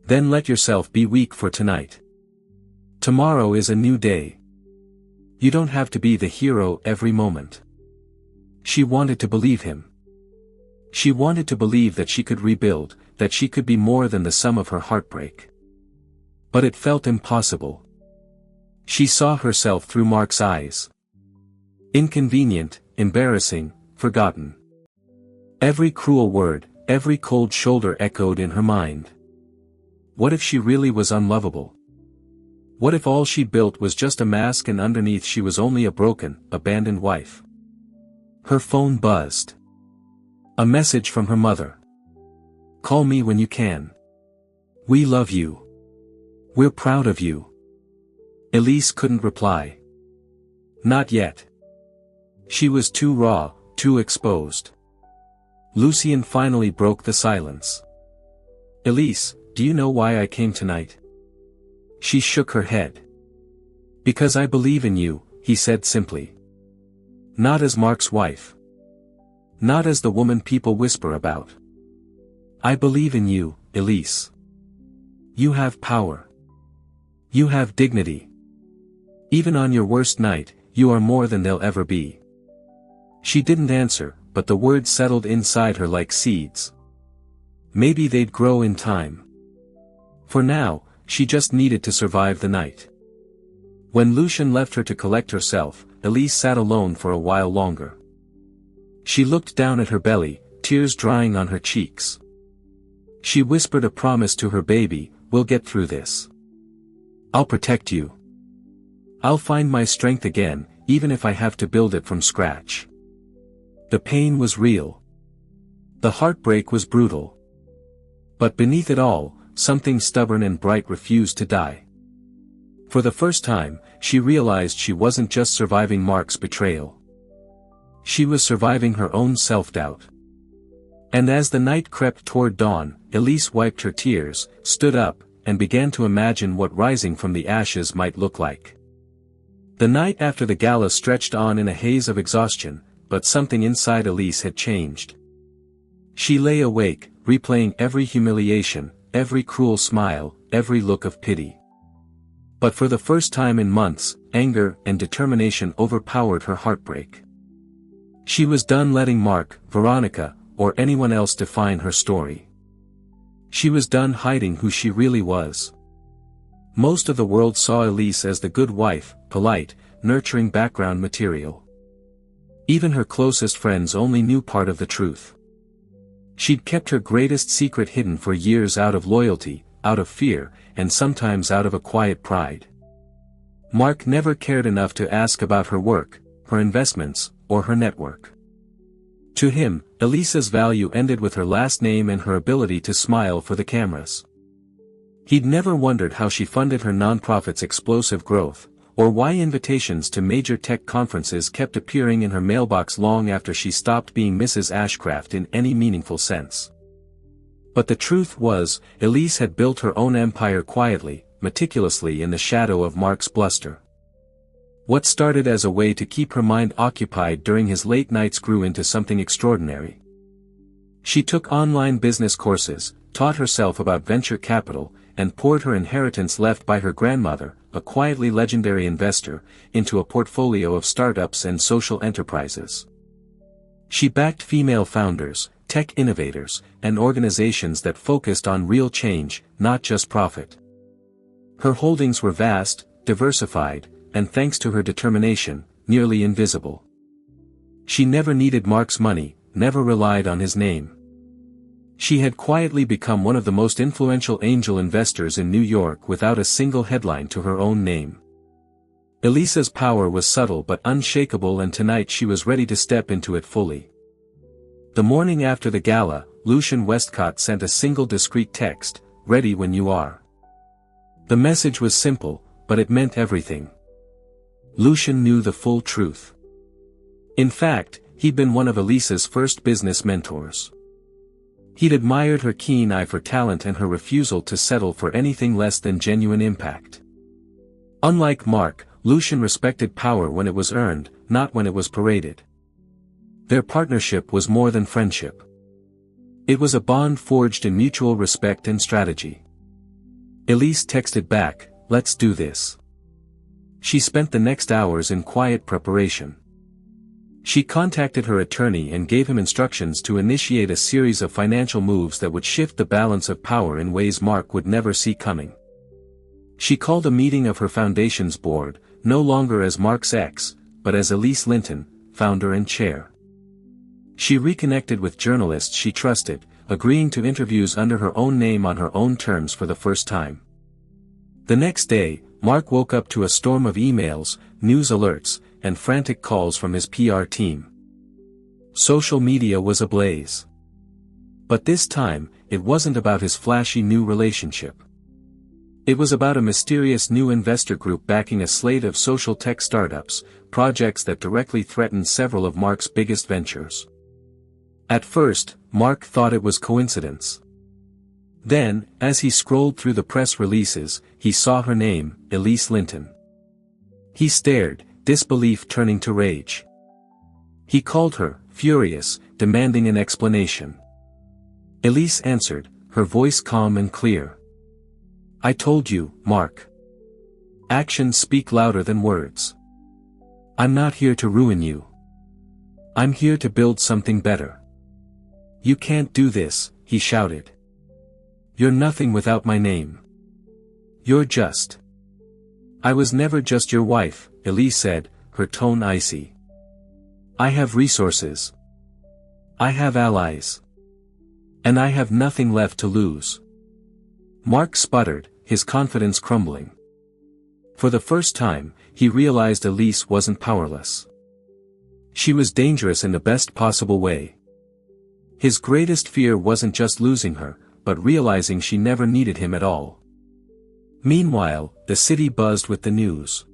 "Then let yourself be weak for tonight. Tomorrow is a new day. You don't have to be the hero every moment." She wanted to believe him. She wanted to believe that she could rebuild, that she could be more than the sum of her heartbreak. But it felt impossible. She saw herself through Mark's eyes. Inconvenient, embarrassing, forgotten. Every cruel word, every cold shoulder echoed in her mind. What if she really was unlovable? What if all she built was just a mask and underneath she was only a broken, abandoned wife? Her phone buzzed. A message from her mother. "Call me when you can. We love you. We're proud of you." Elise couldn't reply. Not yet. She was too raw, too exposed. Lucien finally broke the silence. Elise, do you know why I came tonight? She shook her head. Because I believe in you, he said simply. Not as Mark's wife. Not as the woman people whisper about. I believe in you, Elise. You have power. You have dignity. Even on your worst night, you are more than they'll ever be. She didn't answer, but the words settled inside her like seeds. Maybe they'd grow in time. For now, she just needed to survive the night. When Lucien left her to collect herself, Elise sat alone for a while longer. She looked down at her belly, tears drying on her cheeks. She whispered a promise to her baby, we'll get through this. I'll protect you. I'll find my strength again, even if I have to build it from scratch. The pain was real. The heartbreak was brutal. But beneath it all, something stubborn and bright refused to die. For the first time, she realized she wasn't just surviving Mark's betrayal. She was surviving her own self-doubt. And as the night crept toward dawn, Elise wiped her tears, stood up, and began to imagine what rising from the ashes might look like. The night after the gala stretched on in a haze of exhaustion, but something inside Elise had changed. She lay awake, replaying every humiliation, every cruel smile, every look of pity. But for the first time in months, anger and determination overpowered her heartbreak. She was done letting Mark, Veronica, or anyone else define her story. She was done hiding who she really was. Most of the world saw Elise as the good wife, polite, nurturing background material. Even her closest friends only knew part of the truth. She'd kept her greatest secret hidden for years out of loyalty, out of fear, and sometimes out of a quiet pride. Mark never cared enough to ask about her work, her investments, or her network. To him, Elisa's value ended with her last name and her ability to smile for the cameras. He'd never wondered how she funded her nonprofit's explosive growth, or why invitations to major tech conferences kept appearing in her mailbox long after she stopped being Mrs. Ashcraft in any meaningful sense. But the truth was, Elise had built her own empire quietly, meticulously in the shadow of Mark's bluster. What started as a way to keep her mind occupied during his late nights grew into something extraordinary. She took online business courses, taught herself about venture capital, and poured her inheritance left by her grandmother, a quietly legendary investor, into a portfolio of startups and social enterprises. She backed female founders, tech innovators, and organizations that focused on real change, not just profit. Her holdings were vast, diversified, and thanks to her determination, nearly invisible. She never needed Mark's money, never relied on his name. She had quietly become one of the most influential angel investors in New York without a single headline to her own name. Elisa's power was subtle but unshakable, and tonight she was ready to step into it fully. The morning after the gala, Lucien Westcott sent a single discreet text, "Ready when you are." The message was simple, but it meant everything. Lucien knew the full truth. In fact, he'd been one of Elisa's first business mentors. He'd admired her keen eye for talent and her refusal to settle for anything less than genuine impact. Unlike Mark, Lucien respected power when it was earned, not when it was paraded. Their partnership was more than friendship. It was a bond forged in mutual respect and strategy. Elise texted back, "Let's do this." She spent the next hours in quiet preparation. She contacted her attorney and gave him instructions to initiate a series of financial moves that would shift the balance of power in ways Mark would never see coming. She called a meeting of her foundation's board, no longer as Mark's ex, but as Elise Linton, founder and chair. She reconnected with journalists she trusted, agreeing to interviews under her own name on her own terms for the first time. The next day, Mark woke up to a storm of emails, news alerts, and frantic calls from his PR team. Social media was ablaze. But this time, it wasn't about his flashy new relationship. It was about a mysterious new investor group backing a slate of social tech startups, projects that directly threatened several of Mark's biggest ventures. At first, Mark thought it was coincidence. Then, as he scrolled through the press releases, he saw her name, Elise Linton. He stared, disbelief turning to rage. He called her, furious, demanding an explanation. Elise answered, her voice calm and clear. "I told you, Mark. Actions speak louder than words. I'm not here to ruin you. I'm here to build something better. You can't do this," he shouted. "You're nothing without my name. You're just." "I was never just your wife," Elise said, her tone icy. "I have resources. I have allies. And I have nothing left to lose." Mark sputtered, his confidence crumbling. For the first time, he realized Elise wasn't powerless. She was dangerous in the best possible way. His greatest fear wasn't just losing her, but realizing she never needed him at all. Meanwhile, the city buzzed with the news.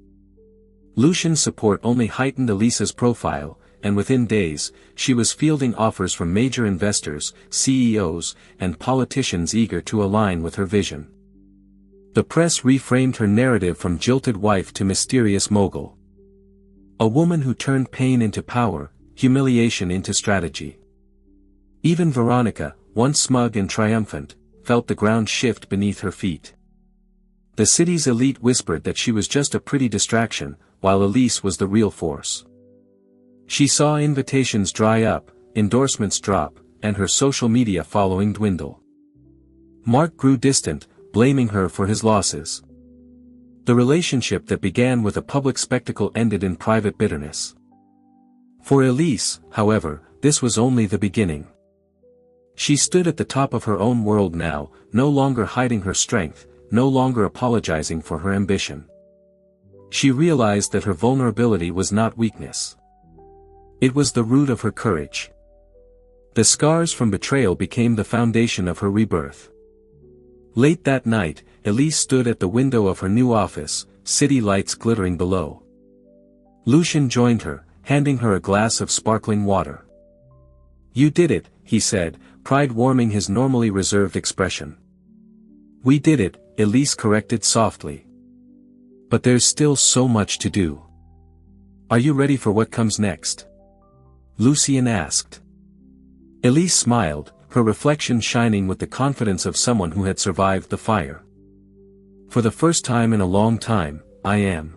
Lucian's support only heightened Elise's profile, and within days, she was fielding offers from major investors, CEOs, and politicians eager to align with her vision. The press reframed her narrative from jilted wife to mysterious mogul. A woman who turned pain into power, humiliation into strategy. Even Veronica, once smug and triumphant, felt the ground shift beneath her feet. The city's elite whispered that she was just a pretty distraction, while Elise was the real force. She saw invitations dry up, endorsements drop, and her social media following dwindle. Mark grew distant, blaming her for his losses. The relationship that began with a public spectacle ended in private bitterness. For Elise, however, this was only the beginning. She stood at the top of her own world now, no longer hiding her strength, no longer apologizing for her ambition. She realized that her vulnerability was not weakness. It was the root of her courage. The scars from betrayal became the foundation of her rebirth. Late that night, Elise stood at the window of her new office, city lights glittering below. Lucian joined her, handing her a glass of sparkling water. "You did it," he said, pride warming his normally reserved expression. "We did it," Elise corrected softly. "But there's still so much to do. Are you ready for what comes next?" Lucian asked. Elise smiled, her reflection shining with the confidence of someone who had survived the fire. "For the first time in a long time, I am."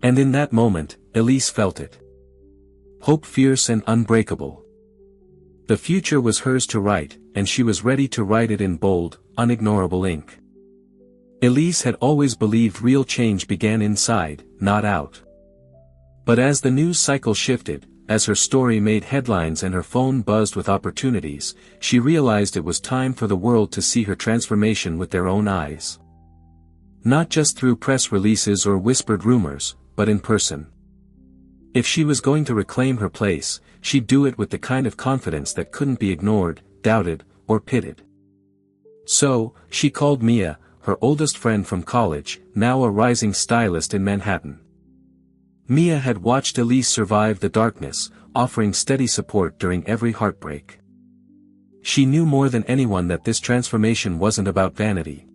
And in that moment, Elise felt it. Hope fierce and unbreakable. The future was hers to write, and she was ready to write it in bold, unignorable ink. Elise had always believed real change began inside, not out. But as the news cycle shifted, as her story made headlines and her phone buzzed with opportunities, she realized it was time for the world to see her transformation with their own eyes. Not just through press releases or whispered rumors, but in person. If she was going to reclaim her place, she'd do it with the kind of confidence that couldn't be ignored, doubted, or pitted. So, she called Mia, her oldest friend from college, now a rising stylist in Manhattan. Mia had watched Elise survive the darkness, offering steady support during every heartbreak. She knew more than anyone that this transformation wasn't about vanity.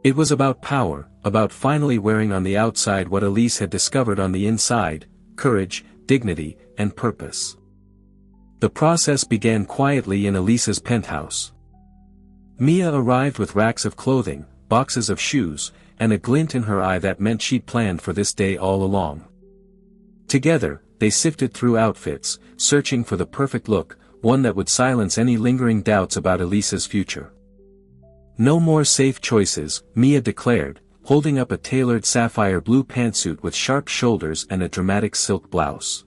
It was about power, about finally wearing on the outside what Elise had discovered on the inside: courage, dignity, and purpose. The process began quietly in Elise's penthouse. Mia arrived with racks of clothing, boxes of shoes, and a glint in her eye that meant she'd planned for this day all along. Together, they sifted through outfits, searching for the perfect look, one that would silence any lingering doubts about Elise's future. "No more safe choices," Mia declared, holding up a tailored sapphire blue pantsuit with sharp shoulders and a dramatic silk blouse.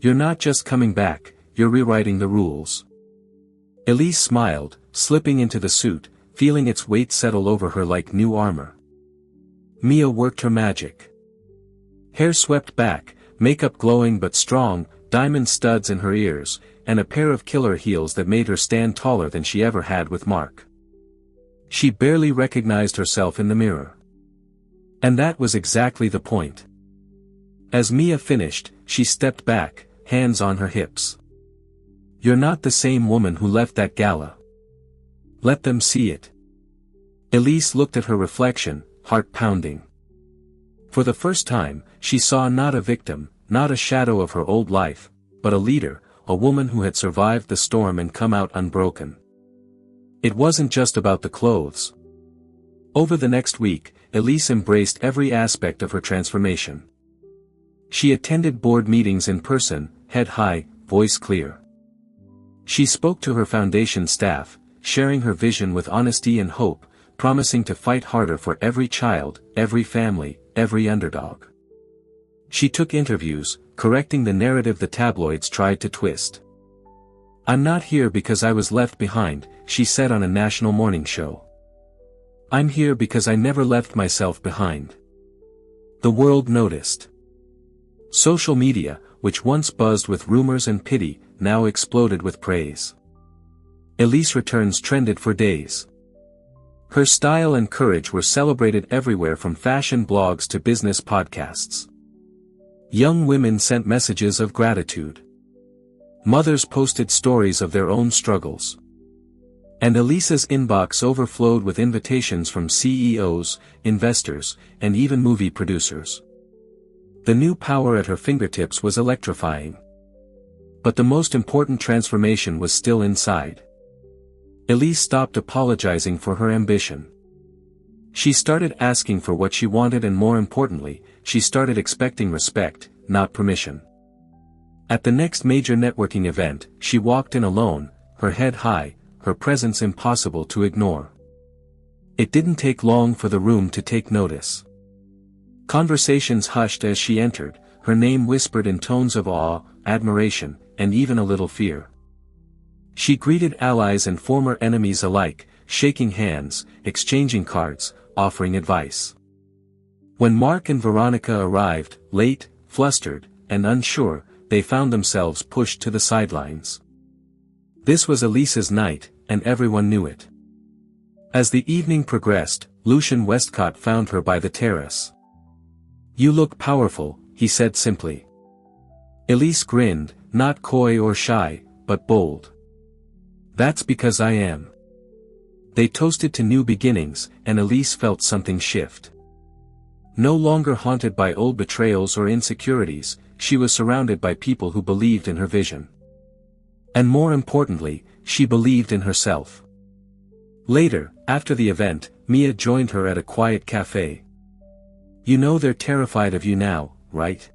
"You're not just coming back, you're rewriting the rules." Elise smiled, slipping into the suit, feeling its weight settle over her like new armor. Mia worked her magic. Hair swept back, makeup glowing but strong, diamond studs in her ears, and a pair of killer heels that made her stand taller than she ever had with Mark. She barely recognized herself in the mirror. And that was exactly the point. As Mia finished, she stepped back, hands on her hips. "You're not the same woman who left that gala. Let them see it." Elise looked at her reflection, heart pounding. For the first time, she saw not a victim, not a shadow of her old life, but a leader, a woman who had survived the storm and come out unbroken. It wasn't just about the clothes. Over the next week, Elise embraced every aspect of her transformation. She attended board meetings in person, head high, voice clear. She spoke to her foundation staff, sharing her vision with honesty and hope, promising to fight harder for every child, every family, every underdog. She took interviews, correcting the narrative the tabloids tried to twist. "I'm not here because I was left behind," she said on a national morning show. "I'm here because I never left myself behind." The world noticed. Social media, which once buzzed with rumors and pity, now exploded with praise. Elise returns trended for days. Her style and courage were celebrated everywhere from fashion blogs to business podcasts. Young women sent messages of gratitude. Mothers posted stories of their own struggles. And Elise's inbox overflowed with invitations from CEOs, investors, and even movie producers. The new power at her fingertips was electrifying. But the most important transformation was still inside. Elise stopped apologizing for her ambition. She started asking for what she wanted, and more importantly, she started expecting respect, not permission. At the next major networking event, she walked in alone, her head high, her presence impossible to ignore. It didn't take long for the room to take notice. Conversations hushed as she entered, her name whispered in tones of awe, admiration, and even a little fear. She greeted allies and former enemies alike, shaking hands, exchanging cards, offering advice. When Mark and Veronica arrived, late, flustered, and unsure, they found themselves pushed to the sidelines. This was Elise's night, and everyone knew it. As the evening progressed, Lucian Westcott found her by the terrace. "You look powerful," he said simply. Elise grinned, not coy or shy, but bold. "That's because I am." They toasted to new beginnings, and Elise felt something shift. No longer haunted by old betrayals or insecurities, she was surrounded by people who believed in her vision. And more importantly, she believed in herself. Later, after the event, Mia joined her at a quiet cafe. "You know they're terrified of you now, right?"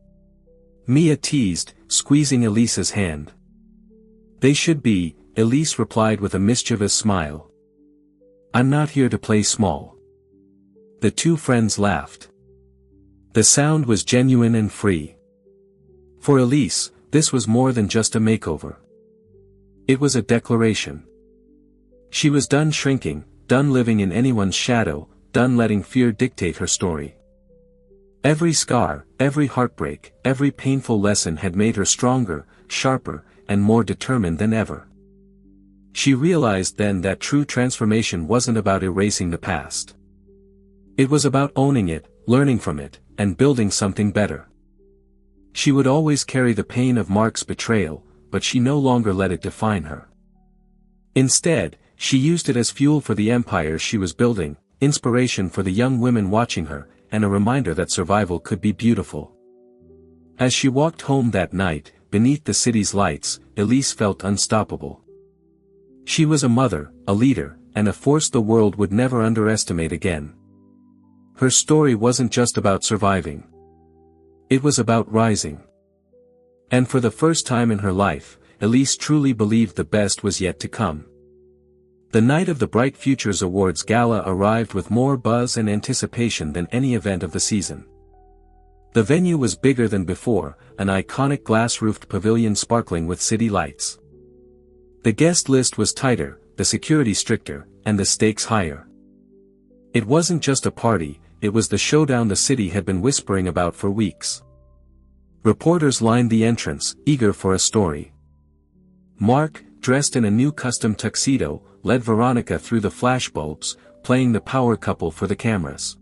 Mia teased, squeezing Elise's hand. "They should be," Elise replied with a mischievous smile. "I'm not here to play small." The two friends laughed. The sound was genuine and free. For Elise, this was more than just a makeover. It was a declaration. She was done shrinking, done living in anyone's shadow, done letting fear dictate her story. Every scar, every heartbreak, every painful lesson had made her stronger, sharper, and more determined than ever. She realized then that true transformation wasn't about erasing the past. It was about owning it, learning from it, and building something better. She would always carry the pain of Mark's betrayal, but she no longer let it define her. Instead, she used it as fuel for the empire she was building, inspiration for the young women watching her, and a reminder that survival could be beautiful. As she walked home that night, beneath the city's lights, Elise felt unstoppable. She was a mother, a leader, and a force the world would never underestimate again. Her story wasn't just about surviving. It was about rising. And for the first time in her life, Elise truly believed the best was yet to come. The night of the Bright Futures Awards Gala arrived with more buzz and anticipation than any event of the season. The venue was bigger than before, an iconic glass-roofed pavilion sparkling with city lights. The guest list was tighter, the security stricter, and the stakes higher. It wasn't just a party, it was the showdown the city had been whispering about for weeks. Reporters lined the entrance, eager for a story. Mark, dressed in a new custom tuxedo, led Veronica through the flashbulbs, playing the power couple for the cameras.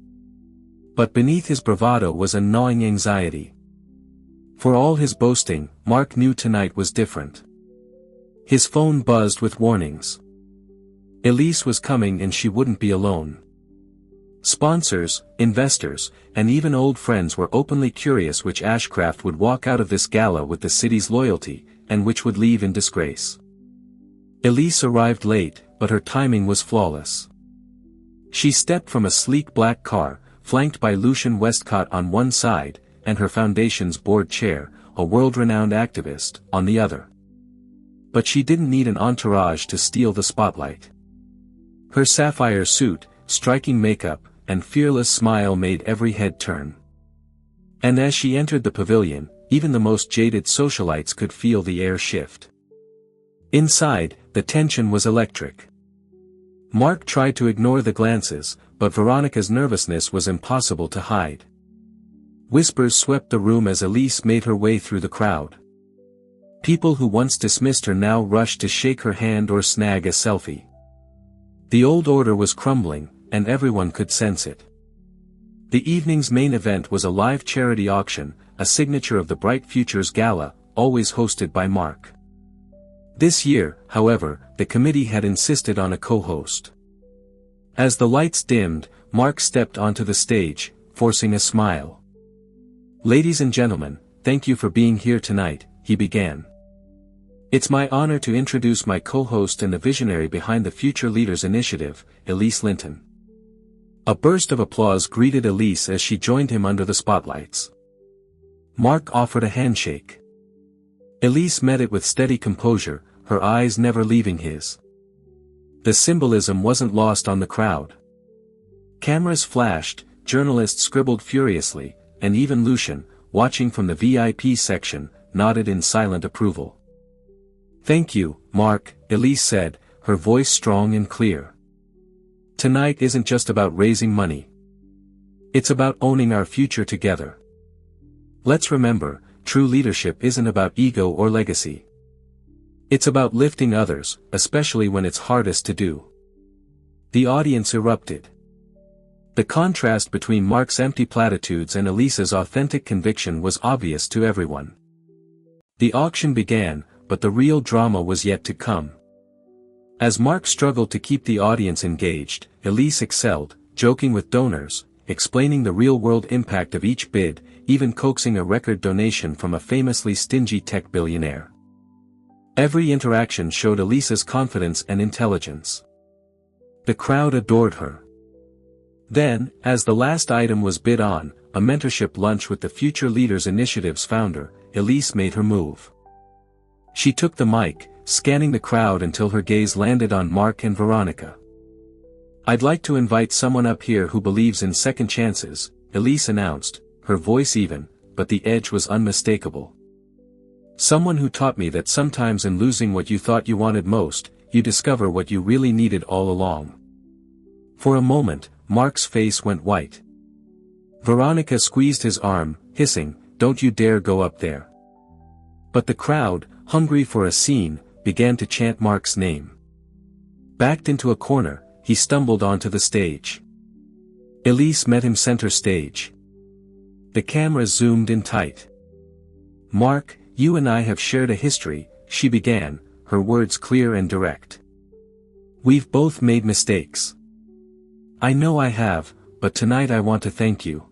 But beneath his bravado was a gnawing anxiety. For all his boasting, Mark knew tonight was different. His phone buzzed with warnings. Elise was coming and she wouldn't be alone. Sponsors, investors, and even old friends were openly curious which Ashcraft would walk out of this gala with the city's loyalty, and which would leave in disgrace. Elise arrived late, but her timing was flawless. She stepped from a sleek black car, flanked by Lucian Westcott on one side, and her foundation's board chair, a world-renowned activist, on the other. But she didn't need an entourage to steal the spotlight. Her sapphire suit, striking makeup, and fearless smile made every head turn. And as she entered the pavilion, even the most jaded socialites could feel the air shift. Inside, the tension was electric. Mark tried to ignore the glances, but Veronica's nervousness was impossible to hide. Whispers swept the room as Elise made her way through the crowd. People who once dismissed her now rushed to shake her hand or snag a selfie. The old order was crumbling, and everyone could sense it. The evening's main event was a live charity auction, a signature of the Bright Futures Gala, always hosted by Mark. This year, however, the committee had insisted on a co-host. As the lights dimmed, Mark stepped onto the stage, forcing a smile. "Ladies and gentlemen, thank you for being here tonight," he began. "It's my honor to introduce my co-host and the visionary behind the Future Leaders Initiative, Elise Linton." A burst of applause greeted Elise as she joined him under the spotlights. Mark offered a handshake. Elise met it with steady composure, her eyes never leaving his. The symbolism wasn't lost on the crowd. Cameras flashed, journalists scribbled furiously, and even Lucian, watching from the VIP section, nodded in silent approval. "Thank you, Mark," Elise said, her voice strong and clear. "Tonight isn't just about raising money. It's about owning our future together. Let's remember, true leadership isn't about ego or legacy. It's about lifting others, especially when it's hardest to do." The audience erupted. The contrast between Mark's empty platitudes and Elise's authentic conviction was obvious to everyone. The auction began, but the real drama was yet to come. As Mark struggled to keep the audience engaged, Elise excelled, joking with donors, explaining the real-world impact of each bid, even coaxing a record donation from a famously stingy tech billionaire. Every interaction showed Elise's confidence and intelligence. The crowd adored her. Then, as the last item was bid on, a mentorship lunch with the Future Leaders Initiative's founder, Elise made her move. She took the mic, scanning the crowd until her gaze landed on Mark and Veronica. "I'd like to invite someone up here who believes in second chances," Elise announced, her voice even, but the edge was unmistakable. "Someone who taught me that sometimes in losing what you thought you wanted most, you discover what you really needed all along." For a moment, Mark's face went white. Veronica squeezed his arm, hissing, "Don't you dare go up there." But the crowd, hungry for a scene, began to chant Mark's name. Backed into a corner, he stumbled onto the stage. Elise met him center stage. The cameras zoomed in tight. "Mark, you and I have shared a history," she began, her words clear and direct. "We've both made mistakes. I know I have, but tonight I want to thank you."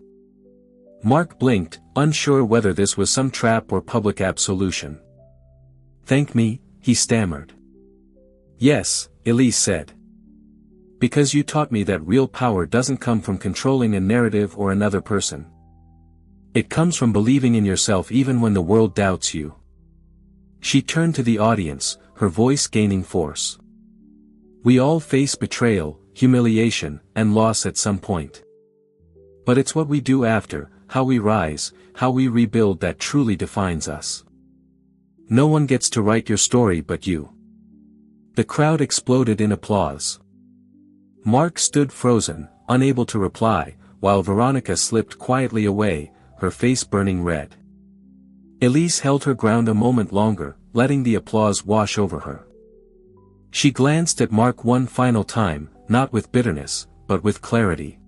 Mark blinked, unsure whether this was some trap or public absolution. "Thank me?" he stammered. "Yes," Elise said. "Because you taught me that real power doesn't come from controlling a narrative or another person. It comes from believing in yourself even when the world doubts you." She turned to the audience, her voice gaining force. "We all face betrayal, humiliation, and loss at some point. But it's what we do after, how we rise, how we rebuild that truly defines us. No one gets to write your story but you." The crowd exploded in applause. Mark stood frozen, unable to reply, while Veronica slipped quietly away, her face burning red. Elise held her ground a moment longer, letting the applause wash over her. She glanced at Mark one final time, not with bitterness, but with clarity.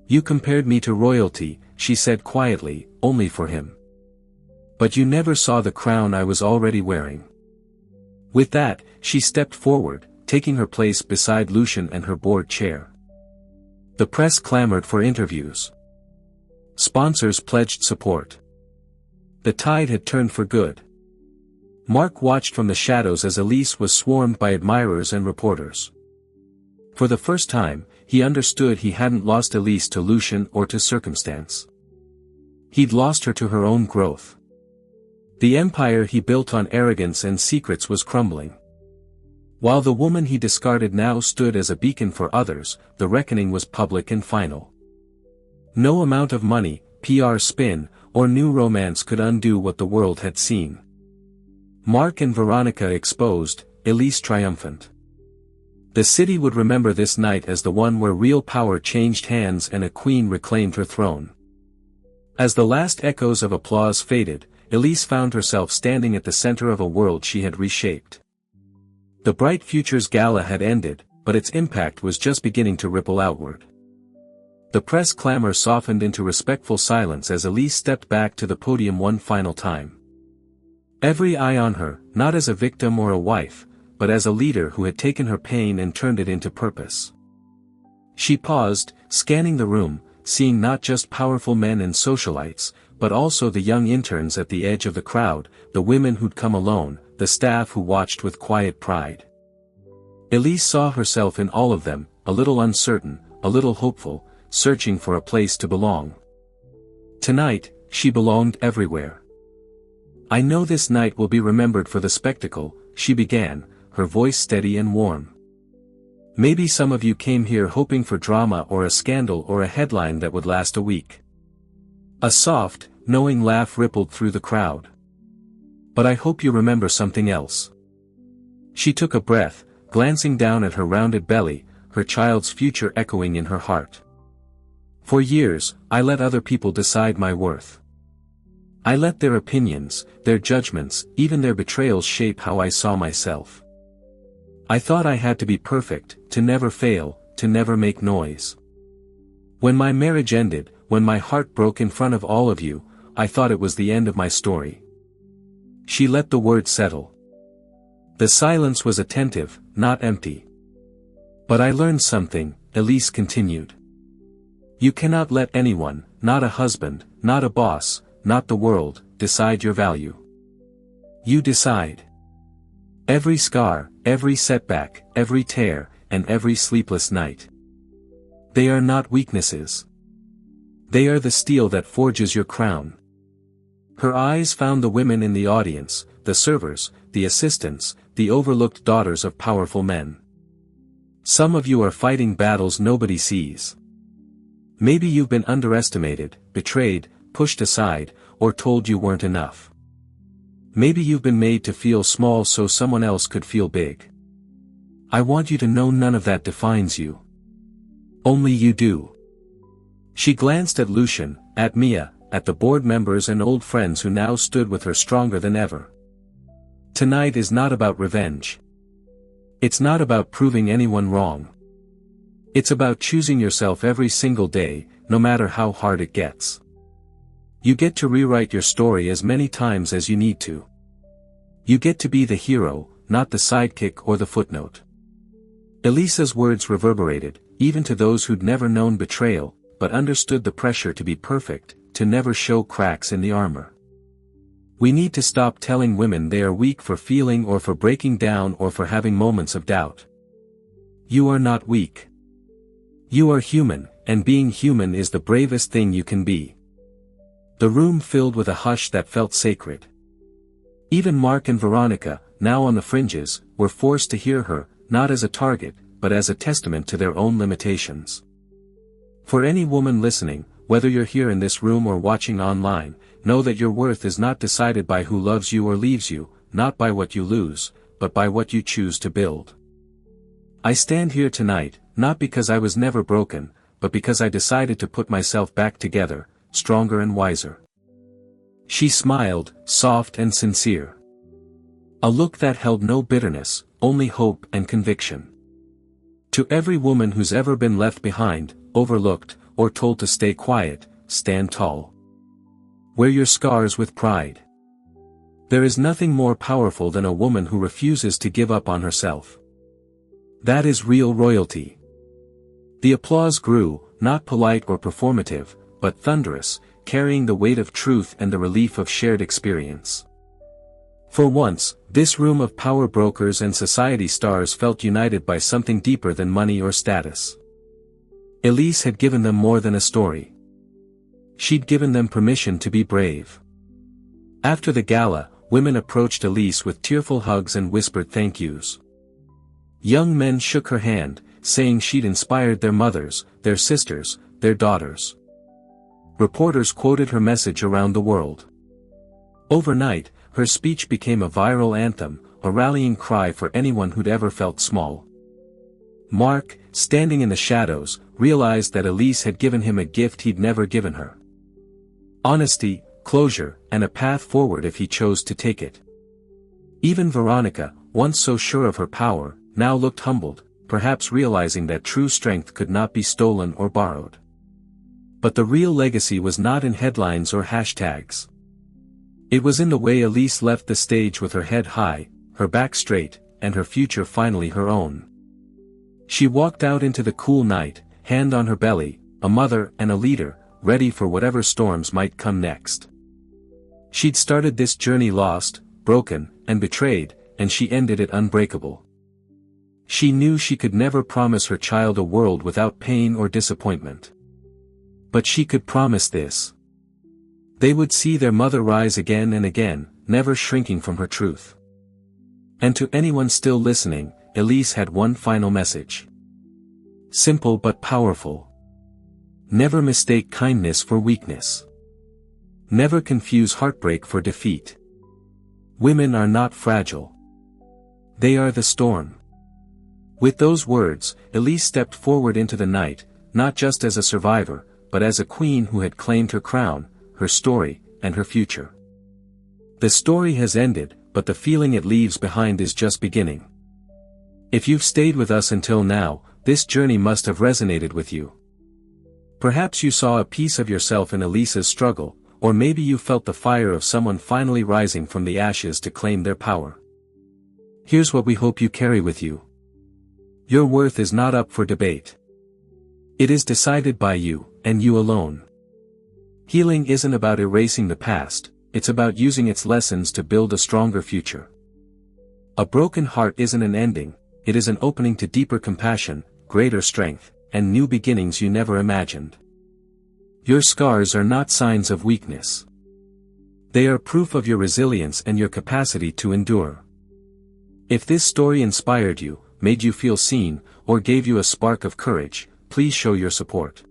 You compared me to royalty, she said quietly, only for him. But you never saw the crown I was already wearing. With that, she stepped forward, taking her place beside Lucian and her board chair. The press clamored for interviews. Sponsors pledged support. The tide had turned for good. Mark watched from the shadows as Elise was swarmed by admirers and reporters. For the first time, he understood he hadn't lost Elise to Lucian or to circumstance. He'd lost her to her own growth. The empire he built on arrogance and secrets was crumbling. While the woman he discarded now stood as a beacon for others, the reckoning was public and final. No amount of money, PR spin, or new romance could undo what the world had seen. Mark and Veronica exposed, Elise triumphant. The city would remember this night as the one where real power changed hands and a queen reclaimed her throne. As the last echoes of applause faded, Elise found herself standing at the center of a world she had reshaped. The Bright Futures Gala had ended, but its impact was just beginning to ripple outward. The press clamor softened into respectful silence as Elise stepped back to the podium one final time. Every eye on her, not as a victim or a wife, but as a leader who had taken her pain and turned it into purpose. She paused, scanning the room, seeing not just powerful men and socialites, but also the young interns at the edge of the crowd, the women who'd come alone, the staff who watched with quiet pride. Elise saw herself in all of them, a little uncertain, a little hopeful, searching for a place to belong. Tonight, she belonged everywhere. I know this night will be remembered for the spectacle, she began, her voice steady and warm. Maybe some of you came here hoping for drama or a scandal or a headline that would last a week. A soft, knowing laugh rippled through the crowd. But I hope you remember something else. She took a breath, glancing down at her rounded belly, her child's future echoing in her heart. For years, I let other people decide my worth. I let their opinions, their judgments, even their betrayals shape how I saw myself. I thought I had to be perfect, to never fail, to never make noise. When my marriage ended, when my heart broke in front of all of you, I thought it was the end of my story. She let the words settle. The silence was attentive, not empty. But I learned something, Elise continued. You cannot let anyone, not a husband, not a boss, not the world, decide your value. You decide. Every scar, every setback, every tear, and every sleepless night. They are not weaknesses. They are the steel that forges your crown. Her eyes found the women in the audience, the servers, the assistants, the overlooked daughters of powerful men. Some of you are fighting battles nobody sees. Maybe you've been underestimated, betrayed, pushed aside, or told you weren't enough. Maybe you've been made to feel small so someone else could feel big. I want you to know none of that defines you. Only you do. She glanced at Lucian, at Mia, at the board members and old friends who now stood with her stronger than ever. Tonight is not about revenge. It's not about proving anyone wrong. It's about choosing yourself every single day, no matter how hard it gets. You get to rewrite your story as many times as you need to. You get to be the hero, not the sidekick or the footnote. Elisa's words reverberated, even to those who'd never known betrayal, but understood the pressure to be perfect, to never show cracks in the armor. We need to stop telling women they are weak for feeling or for breaking down or for having moments of doubt. You are not weak. You are human, and being human is the bravest thing you can be. The room filled with a hush that felt sacred. Even Mark and Veronica, now on the fringes, were forced to hear her, not as a target, but as a testament to their own limitations. For any woman listening, whether you're here in this room or watching online, know that your worth is not decided by who loves you or leaves you, not by what you lose, but by what you choose to build. I stand here tonight, not because I was never broken, but because I decided to put myself back together, stronger and wiser. She smiled, soft and sincere. A look that held no bitterness, only hope and conviction. To every woman who's ever been left behind, overlooked, or told to stay quiet, stand tall. Wear your scars with pride. There is nothing more powerful than a woman who refuses to give up on herself. That is real royalty. The applause grew, not polite or performative, but thunderous, carrying the weight of truth and the relief of shared experience. For once, this room of power brokers and society stars felt united by something deeper than money or status. Elise had given them more than a story. She'd given them permission to be brave. After the gala, women approached Elise with tearful hugs and whispered thank yous. Young men shook her hand, saying she'd inspired their mothers, their sisters, their daughters. Reporters quoted her message around the world. Overnight, her speech became a viral anthem, a rallying cry for anyone who'd ever felt small. Mark, standing in the shadows, realized that Elise had given him a gift he'd never given her. Honesty, closure, and a path forward if he chose to take it. Even Veronica, once so sure of her power, now looked humbled, perhaps realizing that true strength could not be stolen or borrowed. But the real legacy was not in headlines or hashtags. It was in the way Elise left the stage with her head high, her back straight, and her future finally her own. She walked out into the cool night, hand on her belly, a mother and a leader, ready for whatever storms might come next. She'd started this journey lost, broken, and betrayed, and she ended it unbreakable. She knew she could never promise her child a world without pain or disappointment. But she could promise this. They would see their mother rise again and again, never shrinking from her truth. And to anyone still listening, Elise had one final message. Simple but powerful. Never mistake kindness for weakness. Never confuse heartbreak for defeat. Women are not fragile. They are the storm. With those words, Elise stepped forward into the night, not just as a survivor, but as a queen who had claimed her crown, her story, and her future. The story has ended, but the feeling it leaves behind is just beginning. If you've stayed with us until now, this journey must have resonated with you. Perhaps you saw a piece of yourself in Elise's struggle, or maybe you felt the fire of someone finally rising from the ashes to claim their power. Here's what we hope you carry with you. Your worth is not up for debate. It is decided by you, and you alone. Healing isn't about erasing the past, it's about using its lessons to build a stronger future. A broken heart isn't an ending, it is an opening to deeper compassion, greater strength, and new beginnings you never imagined. Your scars are not signs of weakness. They are proof of your resilience and your capacity to endure. If this story inspired you, made you feel seen, or gave you a spark of courage, please show your support.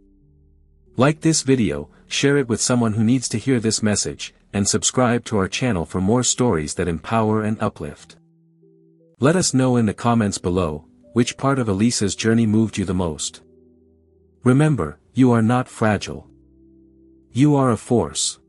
Like this video, share it with someone who needs to hear this message, and subscribe to our channel for more stories that empower and uplift. Let us know in the comments below, which part of Elise's journey moved you the most. Remember, you are not fragile. You are a force.